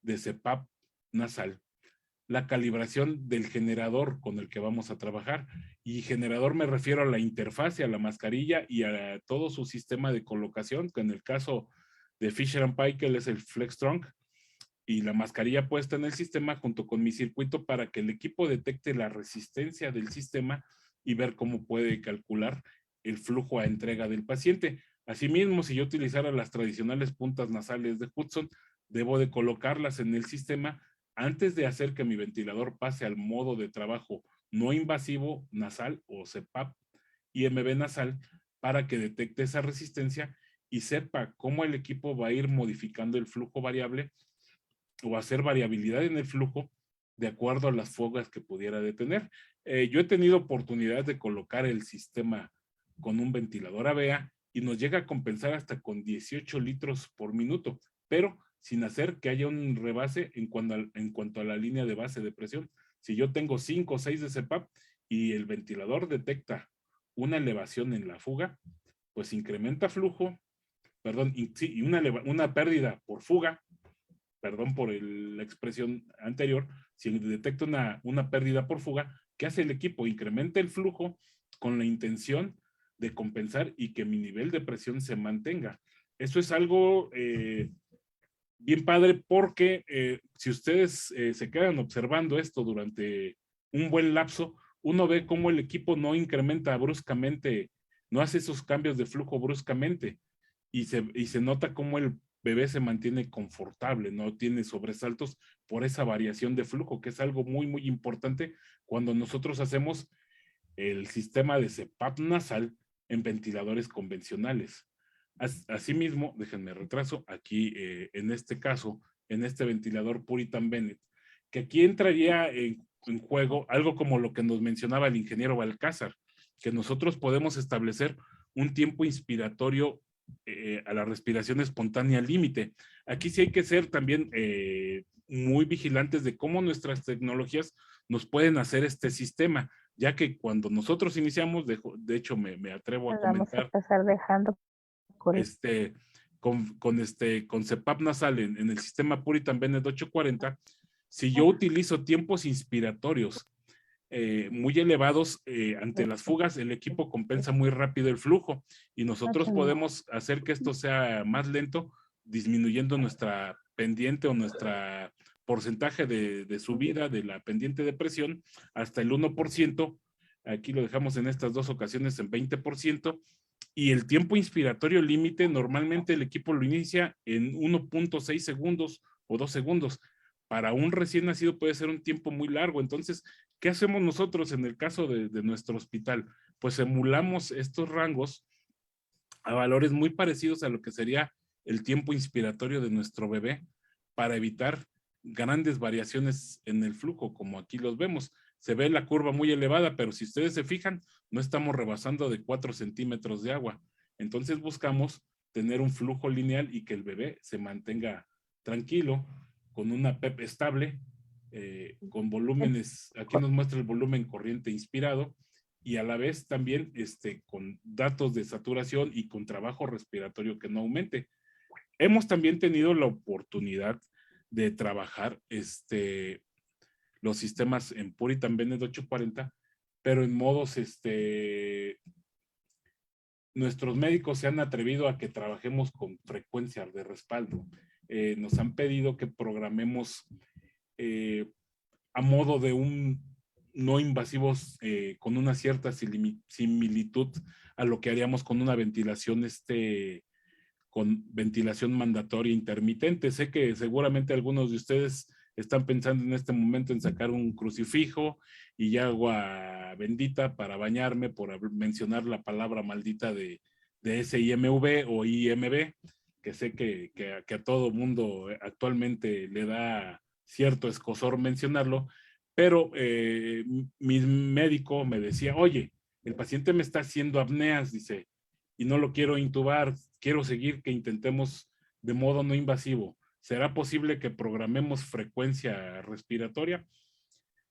de CPAP nasal, la calibración del generador con el que vamos a trabajar. Y generador me refiero a la interfase, a la mascarilla y a todo su sistema de colocación, que en el caso de Fisher & Paykel es el FlexTrunk, y la mascarilla puesta en el sistema junto con mi circuito para que el equipo detecte la resistencia del sistema y ver cómo puede calcular el flujo a entrega del paciente. Asimismo, si yo utilizara las tradicionales puntas nasales de Hudson, debo de colocarlas en el sistema antes de hacer que mi ventilador pase al modo de trabajo no invasivo nasal o CPAP IMB nasal, para que detecte esa resistencia y sepa cómo el equipo va a ir modificando el flujo variable o hacer variabilidad en el flujo de acuerdo a las fugas que pudiera detener. Yo he tenido oportunidad de colocar el sistema con un ventilador Avea y nos llega a compensar hasta con 18 litros por minuto, pero sin hacer que haya un rebase en cuanto a la línea de base de presión. Si yo tengo 5 o 6 de CPAP y el ventilador detecta una elevación en la fuga, pues incrementa flujo, perdón, y una pérdida por fuga, perdón por la expresión anterior, si detecta una pérdida por fuga, ¿qué hace el equipo? Incrementa el flujo con la intención de compensar y que mi nivel de presión se mantenga. Eso es algo bien padre, porque si ustedes se quedan observando esto durante un buen lapso, uno ve cómo el equipo no incrementa bruscamente, no hace esos cambios de flujo bruscamente y se nota cómo el bebé se mantiene confortable, no tiene sobresaltos por esa variación de flujo, que es algo muy, muy importante cuando nosotros hacemos el sistema de CPAP nasal en ventiladores convencionales. Asimismo, déjenme retraso, aquí en este caso, en este ventilador Puritan Bennett, que aquí entraría en juego algo como lo que nos mencionaba el ingeniero Balcázar, que nosotros podemos establecer un tiempo inspiratorio a la respiración espontánea límite. Aquí sí hay que ser también muy vigilantes de cómo nuestras tecnologías nos pueden hacer este sistema, ya que cuando nosotros iniciamos, de hecho me atrevo a comentar, Vamos a pasar dejando por con CPAP nasal en el sistema Puritan Bennett 840, si yo utilizo tiempos inspiratorios muy elevados ante las fugas, el equipo compensa muy rápido el flujo y nosotros podemos hacer que esto sea más lento, disminuyendo nuestra pendiente o nuestra porcentaje de subida de la pendiente de presión hasta el 1%. Aquí lo dejamos en estas dos ocasiones en 20%. Y el tiempo inspiratorio límite, normalmente el equipo lo inicia en 1.6 segundos o 2 segundos. Para un recién nacido puede ser un tiempo muy largo. Entonces, ¿qué hacemos nosotros en el caso de nuestro hospital? Pues emulamos estos rangos a valores muy parecidos a lo que sería el tiempo inspiratorio de nuestro bebé para evitar grandes variaciones en el flujo, como aquí los vemos. Se ve la curva muy elevada, pero si ustedes se fijan, no estamos rebasando de 4 centímetros de agua. Entonces buscamos tener un flujo lineal y que el bebé se mantenga tranquilo, con una PEP estable, con volúmenes, aquí nos muestra el volumen corriente inspirado, y a la vez también con datos de saturación y con trabajo respiratorio que no aumente. Hemos también tenido la oportunidad de trabajar los sistemas en Puritan Bennett 840, pero en modos, nuestros médicos se han atrevido a que trabajemos con frecuencia de respaldo. Nos han pedido que programemos a modo de un no invasivos con una cierta similitud a lo que haríamos con una ventilación con ventilación mandatoria intermitente. Sé que seguramente algunos de ustedes están pensando en este momento en sacar un crucifijo y agua bendita para bañarme por mencionar la palabra maldita de SIMV o IMV, que sé que a todo mundo actualmente le da cierto escozor mencionarlo, pero mi médico me decía, oye, el paciente me está haciendo apneas, dice, y no lo quiero intubar, quiero seguir que intentemos de modo no invasivo. ¿Será posible que programemos frecuencia respiratoria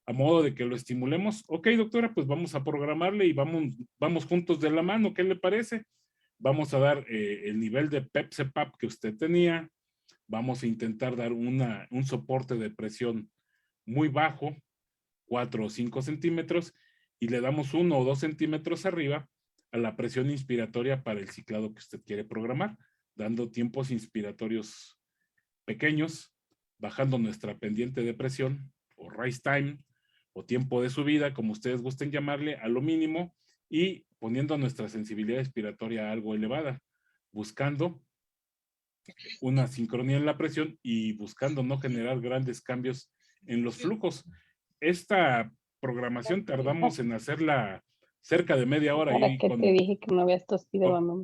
a modo de que lo estimulemos? Ok, doctora, pues vamos a programarle y vamos juntos de la mano, ¿qué le parece? Vamos a dar el nivel de PEP-CPAP que usted tenía, vamos a intentar dar un soporte de presión muy bajo, 4 o 5 centímetros, y le damos 1 o 2 centímetros arriba a la presión inspiratoria para el ciclado que usted quiere programar, dando tiempos inspiratorios pequeños, bajando nuestra pendiente de presión, o rise time, o tiempo de subida, como ustedes gusten llamarle, a lo mínimo, y poniendo nuestra sensibilidad expiratoria algo elevada, buscando una sincronía en la presión y buscando no generar grandes cambios en los flujos. Esta programación tardamos en hacerla cerca de media hora. ¿Para qué te dije que no habías tosido, mamá?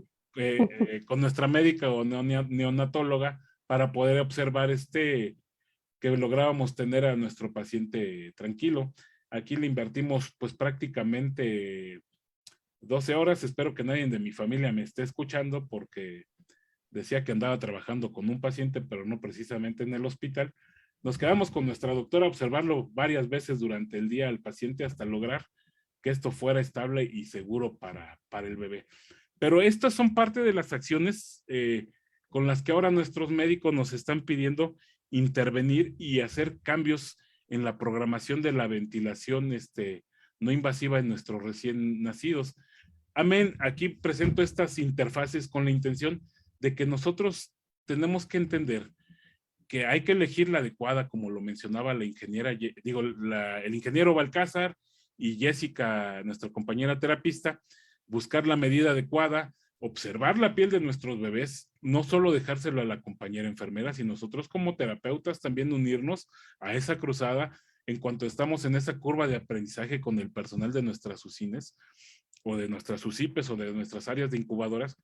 Con nuestra médica o neonatóloga para poder observar que lográbamos tener a nuestro paciente tranquilo. Aquí le invertimos pues prácticamente 12 horas. Espero que nadie de mi familia me esté escuchando porque decía que andaba trabajando con un paciente, pero no precisamente en el hospital. Nos quedamos con nuestra doctora a observarlo varias veces durante el día al paciente hasta lograr que esto fuera estable y seguro para el bebé. Pero estas son parte de las acciones con las que ahora nuestros médicos nos están pidiendo intervenir y hacer cambios en la programación de la ventilación no invasiva en nuestros recién nacidos. Amén, aquí presento estas interfaces con la intención de que nosotros tenemos que entender que hay que elegir la adecuada, como lo mencionaba la ingeniera, el ingeniero Balcázar y Jessica, nuestra compañera terapista, buscar la medida adecuada, observar la piel de nuestros bebés, no solo dejárselo a la compañera enfermera, sino nosotros como terapeutas también unirnos a esa cruzada en cuanto estamos en esa curva de aprendizaje con el personal de nuestras UCINES o de nuestras UCIPES o de nuestras áreas de incubadoras,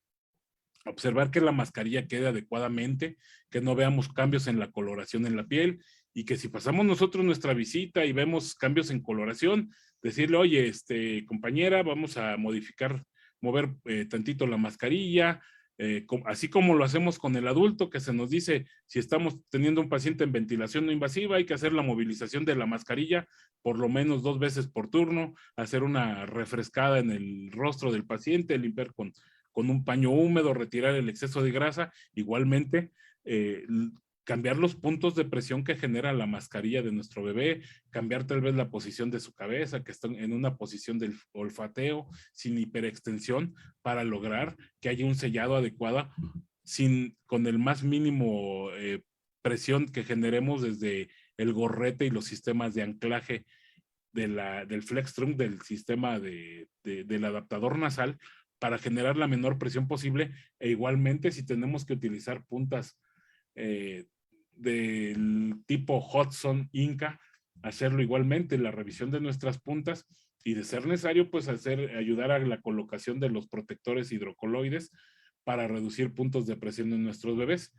observar que la mascarilla quede adecuadamente, que no veamos cambios en la coloración en la piel y que si pasamos nosotros nuestra visita y vemos cambios en coloración, decirle, oye, compañera, vamos a mover tantito la mascarilla, así como lo hacemos con el adulto, que se nos dice, si estamos teniendo un paciente en ventilación no invasiva, hay que hacer la movilización de la mascarilla por lo menos 2 veces por turno, hacer una refrescada en el rostro del paciente, limpiar con un paño húmedo, retirar el exceso de grasa, igualmente cambiar los puntos de presión que genera la mascarilla de nuestro bebé, cambiar tal vez la posición de su cabeza, que está en una posición del olfateo, sin hiperextensión, para lograr que haya un sellado adecuado, con el más mínimo presión que generemos desde el gorrete y los sistemas de anclaje del Flextrum, del sistema del adaptador nasal, para generar la menor presión posible, e igualmente si tenemos que utilizar puntas del tipo Hudson, Inca, hacerlo igualmente, la revisión de nuestras puntas y de ser necesario, pues ayudar a la colocación de los protectores hidrocoloides para reducir puntos de presión en nuestros bebés.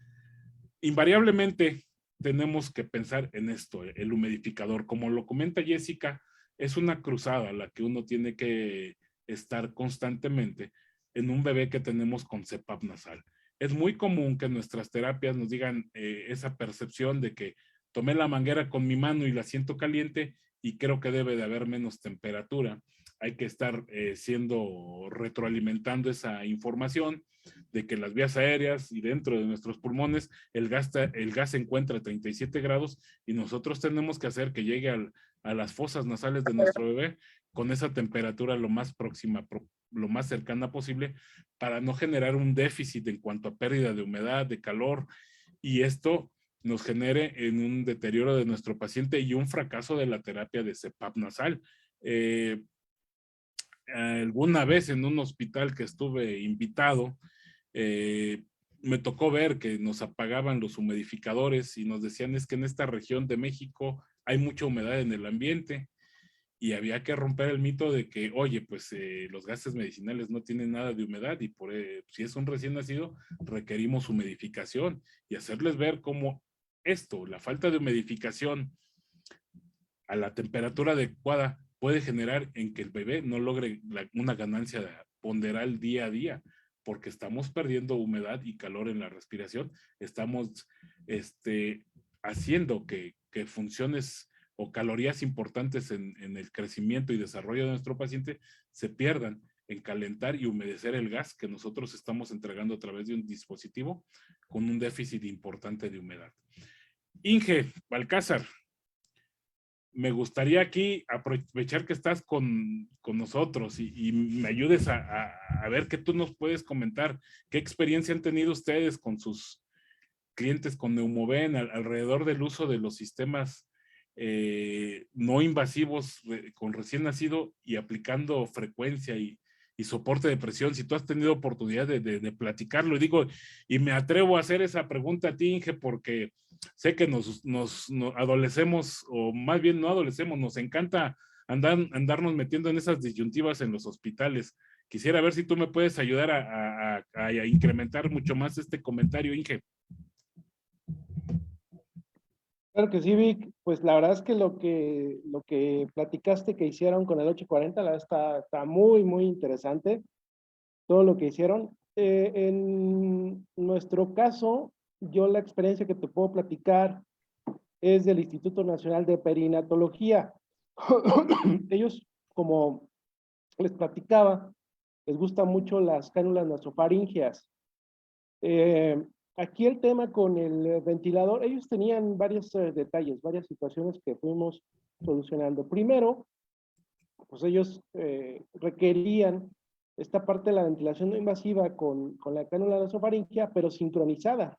Invariablemente tenemos que pensar en esto, el humidificador. Como lo comenta Jessica, es una cruzada la que uno tiene que estar constantemente en un bebé que tenemos con CPAP nasal. Es muy común que nuestras terapias nos digan esa percepción de que tomé la manguera con mi mano y la siento caliente y creo que debe de haber menos temperatura. Hay que estar retroalimentando esa información de que las vías aéreas y dentro de nuestros pulmones el gas se encuentra a 37 grados y nosotros tenemos que hacer que llegue a las fosas nasales de nuestro bebé con esa temperatura lo más próxima, lo más cercana posible, para no generar un déficit en cuanto a pérdida de humedad, de calor, y esto nos genere en un deterioro de nuestro paciente y un fracaso de la terapia de CPAP nasal. Alguna vez en un hospital que estuve invitado, me tocó ver que nos apagaban los humidificadores y nos decían, es que en esta región de México hay mucha humedad en el ambiente y había que romper el mito de que, oye, pues los gases medicinales no tienen nada de humedad y si es un recién nacido, requerimos humidificación y hacerles ver cómo la falta de humidificación a la temperatura adecuada puede generar en que el bebé no logre una ganancia ponderal día a día, porque estamos perdiendo humedad y calor en la respiración, estamos haciendo que funciones o calorías importantes en el crecimiento y desarrollo de nuestro paciente se pierdan en calentar y humedecer el gas que nosotros estamos entregando a través de un dispositivo con un déficit importante de humedad. Inge Balcázar, me gustaría aquí aprovechar que estás con nosotros y me ayudes a ver qué tú nos puedes comentar, qué experiencia han tenido ustedes con sus clientes con Neumoven alrededor del uso de los sistemas no invasivos con recién nacido y aplicando frecuencia y soporte de presión. Si tú has tenido oportunidad de platicarlo, y me atrevo a hacer esa pregunta a ti, Inge, porque sé que nos adolecemos, o más bien no adolecemos, nos encanta andarnos metiendo en esas disyuntivas en los hospitales. Quisiera ver si tú me puedes ayudar a incrementar mucho más este comentario, Inge. Claro que sí, Vic. Pues la verdad es que lo que platicaste que hicieron con el 840, la verdad está muy, muy interesante. Todo lo que hicieron. En nuestro caso, yo la experiencia que te puedo platicar es del Instituto Nacional de Perinatología. Ellos, como les platicaba, les gustan mucho las cánulas nasofaríngeas. Aquí el tema con el ventilador, ellos tenían varios detalles, varias situaciones que fuimos solucionando. Primero, pues ellos requerían esta parte de la ventilación no invasiva con la cánula nasofaríngea, pero sincronizada.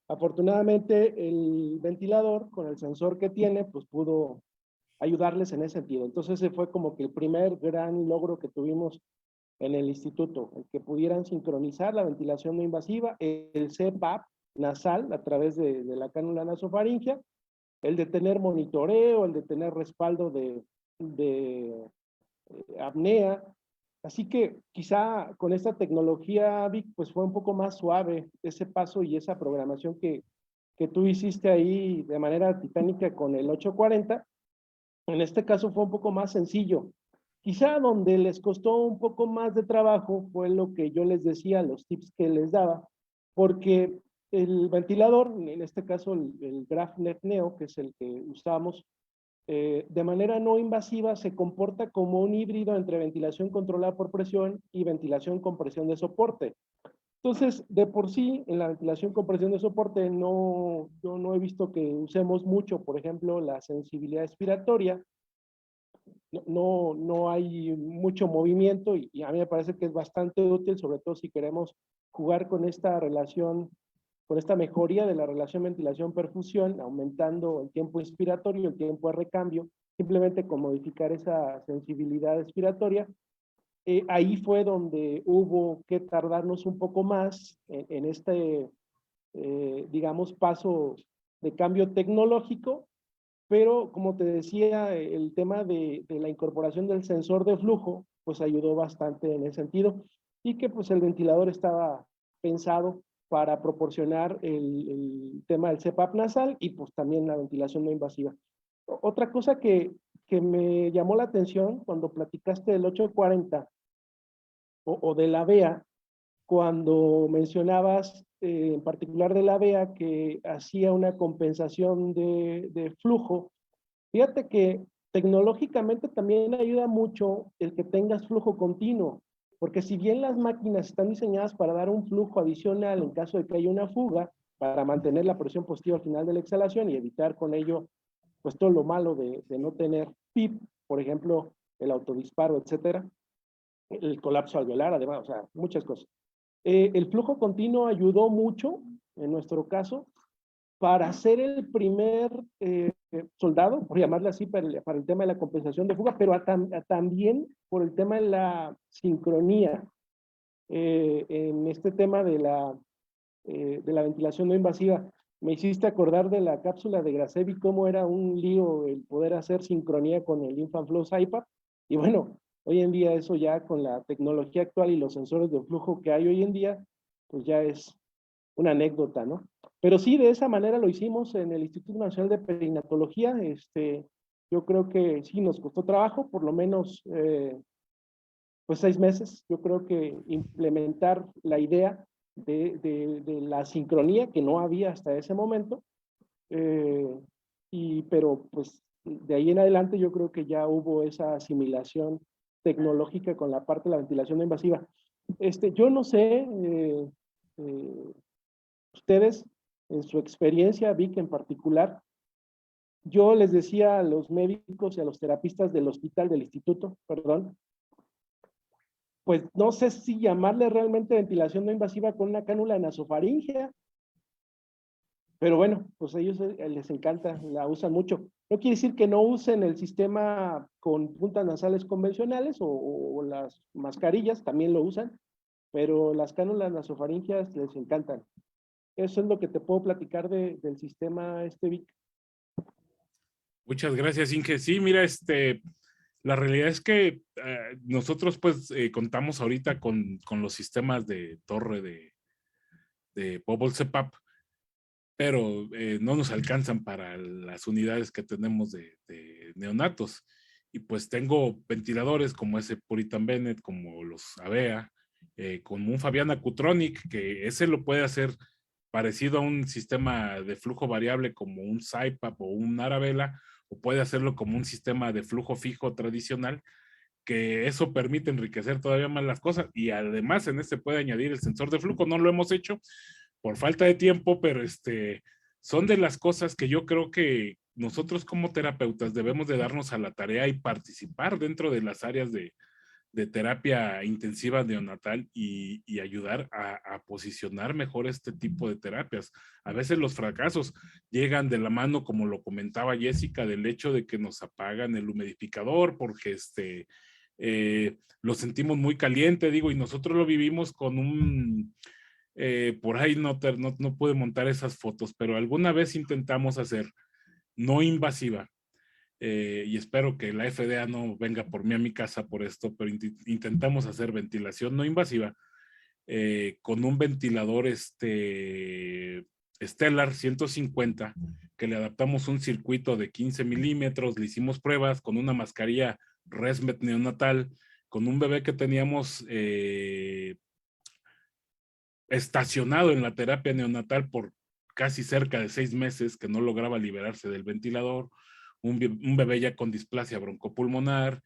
Afortunadamente, el ventilador, con el sensor que tiene, pues pudo ayudarles en ese sentido. Entonces ese fue como que el primer gran logro que tuvimos en el instituto, el que pudieran sincronizar la ventilación no invasiva, el CPAP nasal a través de la cánula nasofaringea, el de tener monitoreo, el de tener respaldo de apnea. Así que quizá con esta tecnología, Vic, pues fue un poco más suave ese paso y esa programación que tú hiciste ahí de manera titánica con el 840. En este caso fue un poco más sencillo. Quizá donde les costó un poco más de trabajo fue lo que yo les decía, los tips que les daba, porque el ventilador, en este caso el GraphNet Neo, que es el que usamos, de manera no invasiva se comporta como un híbrido entre ventilación controlada por presión y ventilación con presión de soporte. Entonces, de por sí, en la ventilación con presión de soporte, yo no he visto que usemos mucho, por ejemplo, la sensibilidad expiratoria. No hay mucho movimiento y a mí me parece que es bastante útil, sobre todo si queremos jugar con esta relación, con esta mejoría de la relación ventilación-perfusión, aumentando el tiempo inspiratorio, el tiempo de recambio, simplemente con modificar esa sensibilidad expiratoria. Ahí fue donde hubo que tardarnos un poco más en este, digamos, paso de cambio tecnológico, pero como te decía, el tema de la incorporación del sensor de flujo, pues ayudó bastante en ese sentido, y que pues el ventilador estaba pensado para proporcionar el tema del CPAP nasal y pues también la ventilación no invasiva. Otra cosa que me llamó la atención cuando platicaste del 840 o de la VEA, cuando mencionabas en particular de la VEA que hacía una compensación de flujo. Fíjate que tecnológicamente también ayuda mucho el que tengas flujo continuo, porque si bien las máquinas están diseñadas para dar un flujo adicional en caso de que haya una fuga, para mantener la presión positiva al final de la exhalación y evitar con ello pues todo lo malo de no tener PIP, por ejemplo, el autodisparo, etcétera, el colapso alveolar, además, o sea, muchas cosas. El flujo continuo ayudó mucho, en nuestro caso, para ser el primer soldado, por llamarle así, para el tema de la compensación de fuga, pero también por el tema de la sincronía en este tema de la ventilación no invasiva. Me hiciste acordar de la cápsula de Gracevi, cómo era un lío el poder hacer sincronía con el InfanFlow CyPAP, y bueno, hoy en día eso ya con la tecnología actual y los sensores de flujo que hay hoy en día, pues ya es una anécdota, ¿no? Pero sí, de esa manera lo hicimos en el Instituto Nacional de Perinatología. Yo creo que sí nos costó trabajo, por lo menos pues 6 meses. Yo creo que implementar la idea de la sincronía que no había hasta ese momento, pero pues de ahí en adelante yo creo que ya hubo esa asimilación tecnológica con la parte de la ventilación no invasiva. Yo no sé, ustedes, en su experiencia, Vic en particular, yo les decía a los médicos y a los terapistas del hospital, del instituto, perdón, pues no sé si llamarle realmente ventilación no invasiva con una cánula nasofaringea, pero bueno, pues a ellos les encanta, la usan mucho. No quiere decir que no usen el sistema con puntas nasales convencionales o las mascarillas, también lo usan, pero las cánulas nasofaringeas les encantan. Eso es lo que te puedo platicar del sistema Vic. Muchas gracias, Inge. Sí, mira, la realidad es que nosotros pues contamos ahorita con los sistemas de torre de Bubble CPAP, pero no nos alcanzan para las unidades que tenemos de neonatos. Y pues tengo ventiladores como ese Puritan Bennett, como los Avea, como un Fabiana Cutronic, que ese lo puede hacer parecido a un sistema de flujo variable como un CyPAP o un Arabella, o puede hacerlo como un sistema de flujo fijo tradicional, que eso permite enriquecer todavía más las cosas. Y además en este puede añadir el sensor de flujo. No lo hemos hecho por falta de tiempo, pero son de las cosas que yo creo que nosotros como terapeutas debemos de darnos a la tarea y participar dentro de las áreas de de terapia intensiva neonatal y ayudar a posicionar mejor este tipo de terapias. A veces los fracasos llegan de la mano, como lo comentaba Jessica, del hecho de que nos apagan el humidificador porque lo sentimos muy caliente, digo, y nosotros lo vivimos con un... por ahí no pude montar esas fotos, pero alguna vez intentamos hacer no invasiva, y espero que la FDA no venga por mí a mi casa por esto, pero intentamos hacer ventilación no invasiva con un ventilador Stellar 150, que le adaptamos un circuito de 15 milímetros, le hicimos pruebas con una mascarilla ResMed neonatal, con un bebé que teníamos estacionado en la terapia neonatal por casi cerca de 6 meses, que no lograba liberarse del ventilador, un bebé ya con displasia broncopulmonar,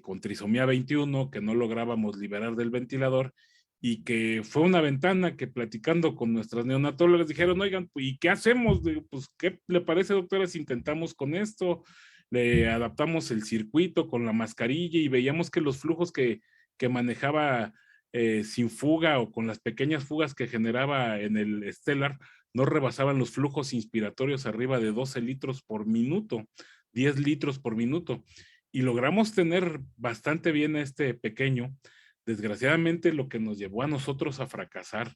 con trisomía 21, que no lográbamos liberar del ventilador, y que fue una ventana que platicando con nuestras neonatólogas dijeron, oigan, ¿y qué hacemos? Pues, ¿qué le parece, doctora, si intentamos con esto? Le adaptamos el circuito con la mascarilla y veíamos que los flujos que manejaba sin fuga o con las pequeñas fugas que generaba en el Stellar, no rebasaban los flujos inspiratorios arriba de 12 litros por minuto, 10 litros por minuto. Y logramos tener bastante bien a este pequeño. Desgraciadamente, lo que nos llevó a nosotros a fracasar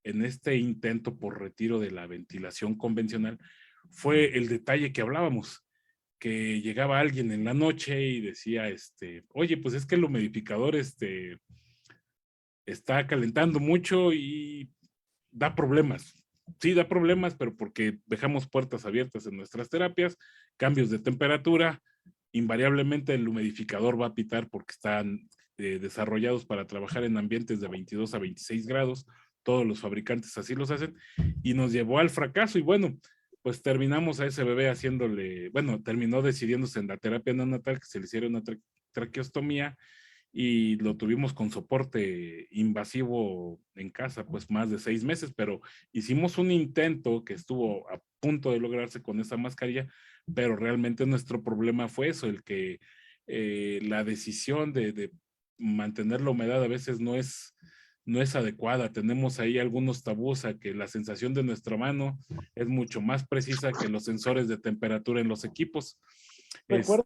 en este intento por retiro de la ventilación convencional fue el detalle que hablábamos, que llegaba alguien en la noche y decía, oye, pues es que el humidificador está calentando mucho y da problemas. Sí, da problemas, pero porque dejamos puertas abiertas en nuestras terapias, cambios de temperatura, invariablemente el humidificador va a pitar porque están desarrollados para trabajar en ambientes de 22 a 26 grados, todos los fabricantes así los hacen, y nos llevó al fracaso, y bueno, pues terminamos a ese bebé terminó decidiéndose en la terapia neonatal que se le hiciera una traqueostomía, y lo tuvimos con soporte invasivo en casa, pues más de 6 meses, pero hicimos un intento que estuvo a punto de lograrse con esa mascarilla, pero realmente nuestro problema fue eso, el que la decisión de mantener la humedad a veces no es adecuada. Tenemos ahí algunos tabús a que la sensación de nuestra mano es mucho más precisa que los sensores de temperatura en los equipos. Recuerdo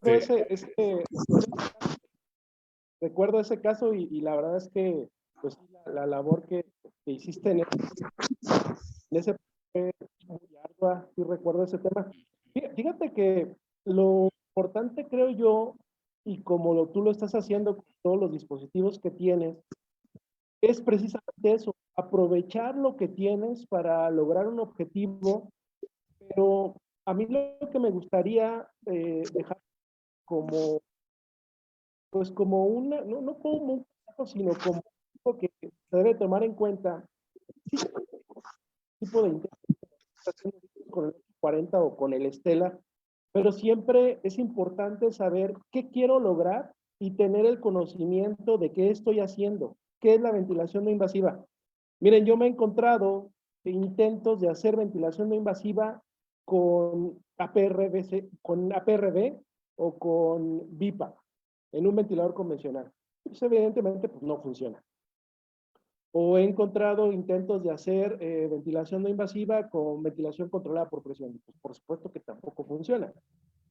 recuerdo ese caso y la verdad es que pues, la labor que hiciste en ese fue muy ardua, sí recuerdo ese tema. Fíjate que lo importante creo yo, y como tú lo estás haciendo con todos los dispositivos que tienes, es precisamente eso, aprovechar lo que tienes para lograr un objetivo, pero a mí lo que me gustaría dejar como pues como una, no como un caso, sino como algo que se debe tomar en cuenta, sí, tipo de intento con el 40 o con el Stellar, pero siempre es importante saber qué quiero lograr y tener el conocimiento de qué estoy haciendo, qué es la ventilación no invasiva. Miren, yo me he encontrado intentos de hacer ventilación no invasiva con APRB o con BIPAP en un ventilador convencional. Pues evidentemente pues, no funciona. O he encontrado intentos de hacer ventilación no invasiva con ventilación controlada por presión. Pues por supuesto que tampoco funciona.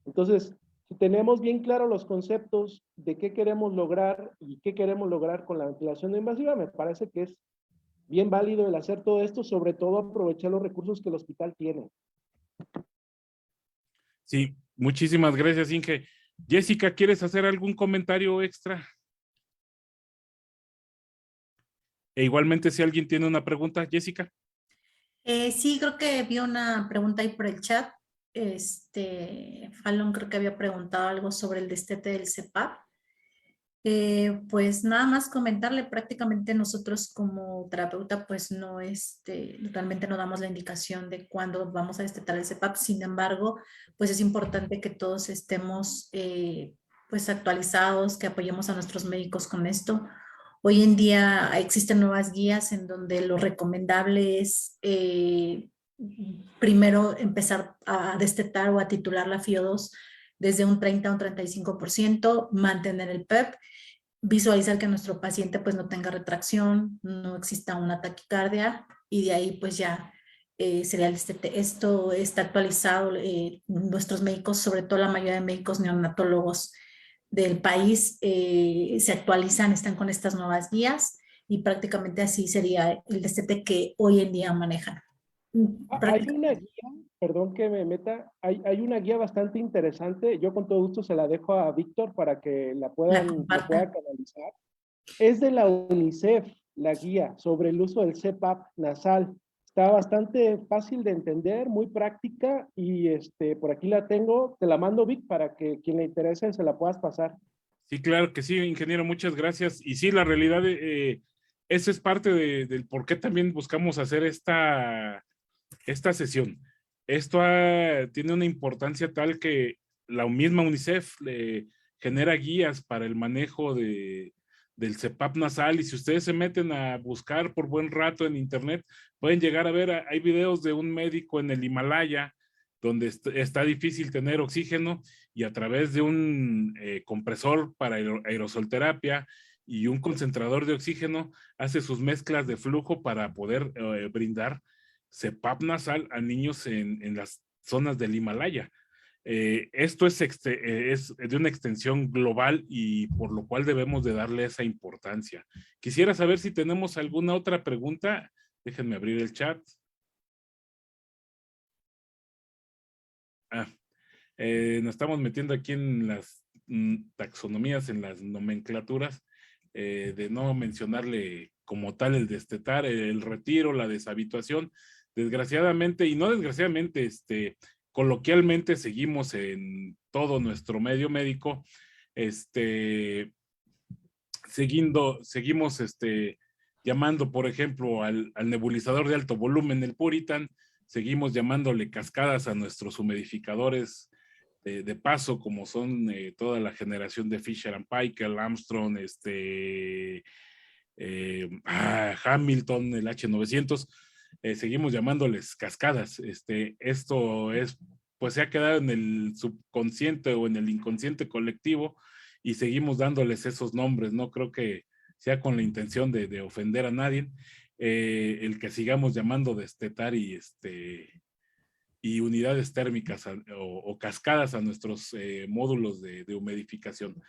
Entonces, si tenemos bien claros los conceptos de qué queremos lograr y qué queremos lograr con la ventilación no invasiva, me parece que es bien válido el hacer todo esto, sobre todo aprovechar los recursos que el hospital tiene. Sí, muchísimas gracias, Inge. Jessica, ¿quieres hacer algún comentario extra? E igualmente, si alguien tiene una pregunta, Jessica. Sí, creo que vi una pregunta ahí por el chat. Fallon creo que había preguntado algo sobre el destete del CPAP. Pues nada más comentarle, prácticamente nosotros como terapeuta pues no, realmente no damos la indicación de cuándo vamos a destetar el CPAP. Sin embargo, pues es importante que todos estemos pues actualizados, que apoyemos a nuestros médicos con esto. Hoy en día existen nuevas guías en donde lo recomendable es primero empezar a destetar o a titular la FiO2 desde un 30 a un 35%, mantener el PEP visualizar que nuestro paciente pues no tenga retracción, no exista una taquicardia y de ahí pues ya sería el destete. Esto está actualizado, nuestros médicos, sobre todo la mayoría de médicos neonatólogos del país se actualizan, están con estas nuevas guías y prácticamente así sería el destete que hoy en día manejan. Hay una guía, perdón que me meta, hay una guía bastante interesante, yo con todo gusto se la dejo a Víctor para que la La pueda compartan. canalizar. Es de la UNICEF, la guía sobre el uso del CPAP nasal. Está bastante fácil de entender, muy práctica y por aquí la tengo, te la mando Vic para que quien le interese se la puedas pasar. Sí, claro que sí, ingeniero, muchas gracias. Y sí, la realidad, esa es parte del por qué también buscamos hacer esta sesión. Esto tiene una importancia tal que la misma UNICEF le genera guías para el manejo del CPAP nasal y si ustedes se meten a buscar por buen rato en internet, pueden llegar a ver, hay videos de un médico en el Himalaya donde está difícil tener oxígeno y a través de un compresor para aerosolterapia y un concentrador de oxígeno hace sus mezclas de flujo para poder brindar CPAP nasal a niños en las zonas del Himalaya. Esto es de una extensión global y por lo cual debemos de darle esa importancia. Quisiera saber si tenemos alguna otra pregunta. Déjenme abrir el chat. Nos estamos metiendo aquí en las taxonomías, en las nomenclaturas, de no mencionarle como tal el destetar, el retiro, la deshabituación. Desgraciadamente, y no desgraciadamente, coloquialmente seguimos en todo nuestro medio médico, seguimos llamando, por ejemplo, al nebulizador de alto volumen, el Puritan, seguimos llamándole cascadas a nuestros humidificadores de paso, como son toda la generación de Fisher and Paykel, Armstrong, Hamilton, el H900, seguimos llamándoles cascadas. Esto es, pues se ha quedado en el subconsciente o en el inconsciente colectivo y seguimos dándoles esos nombres. No creo que sea con la intención de ofender a nadie, el que sigamos llamando destetar y unidades térmicas o cascadas a nuestros módulos de humidificación.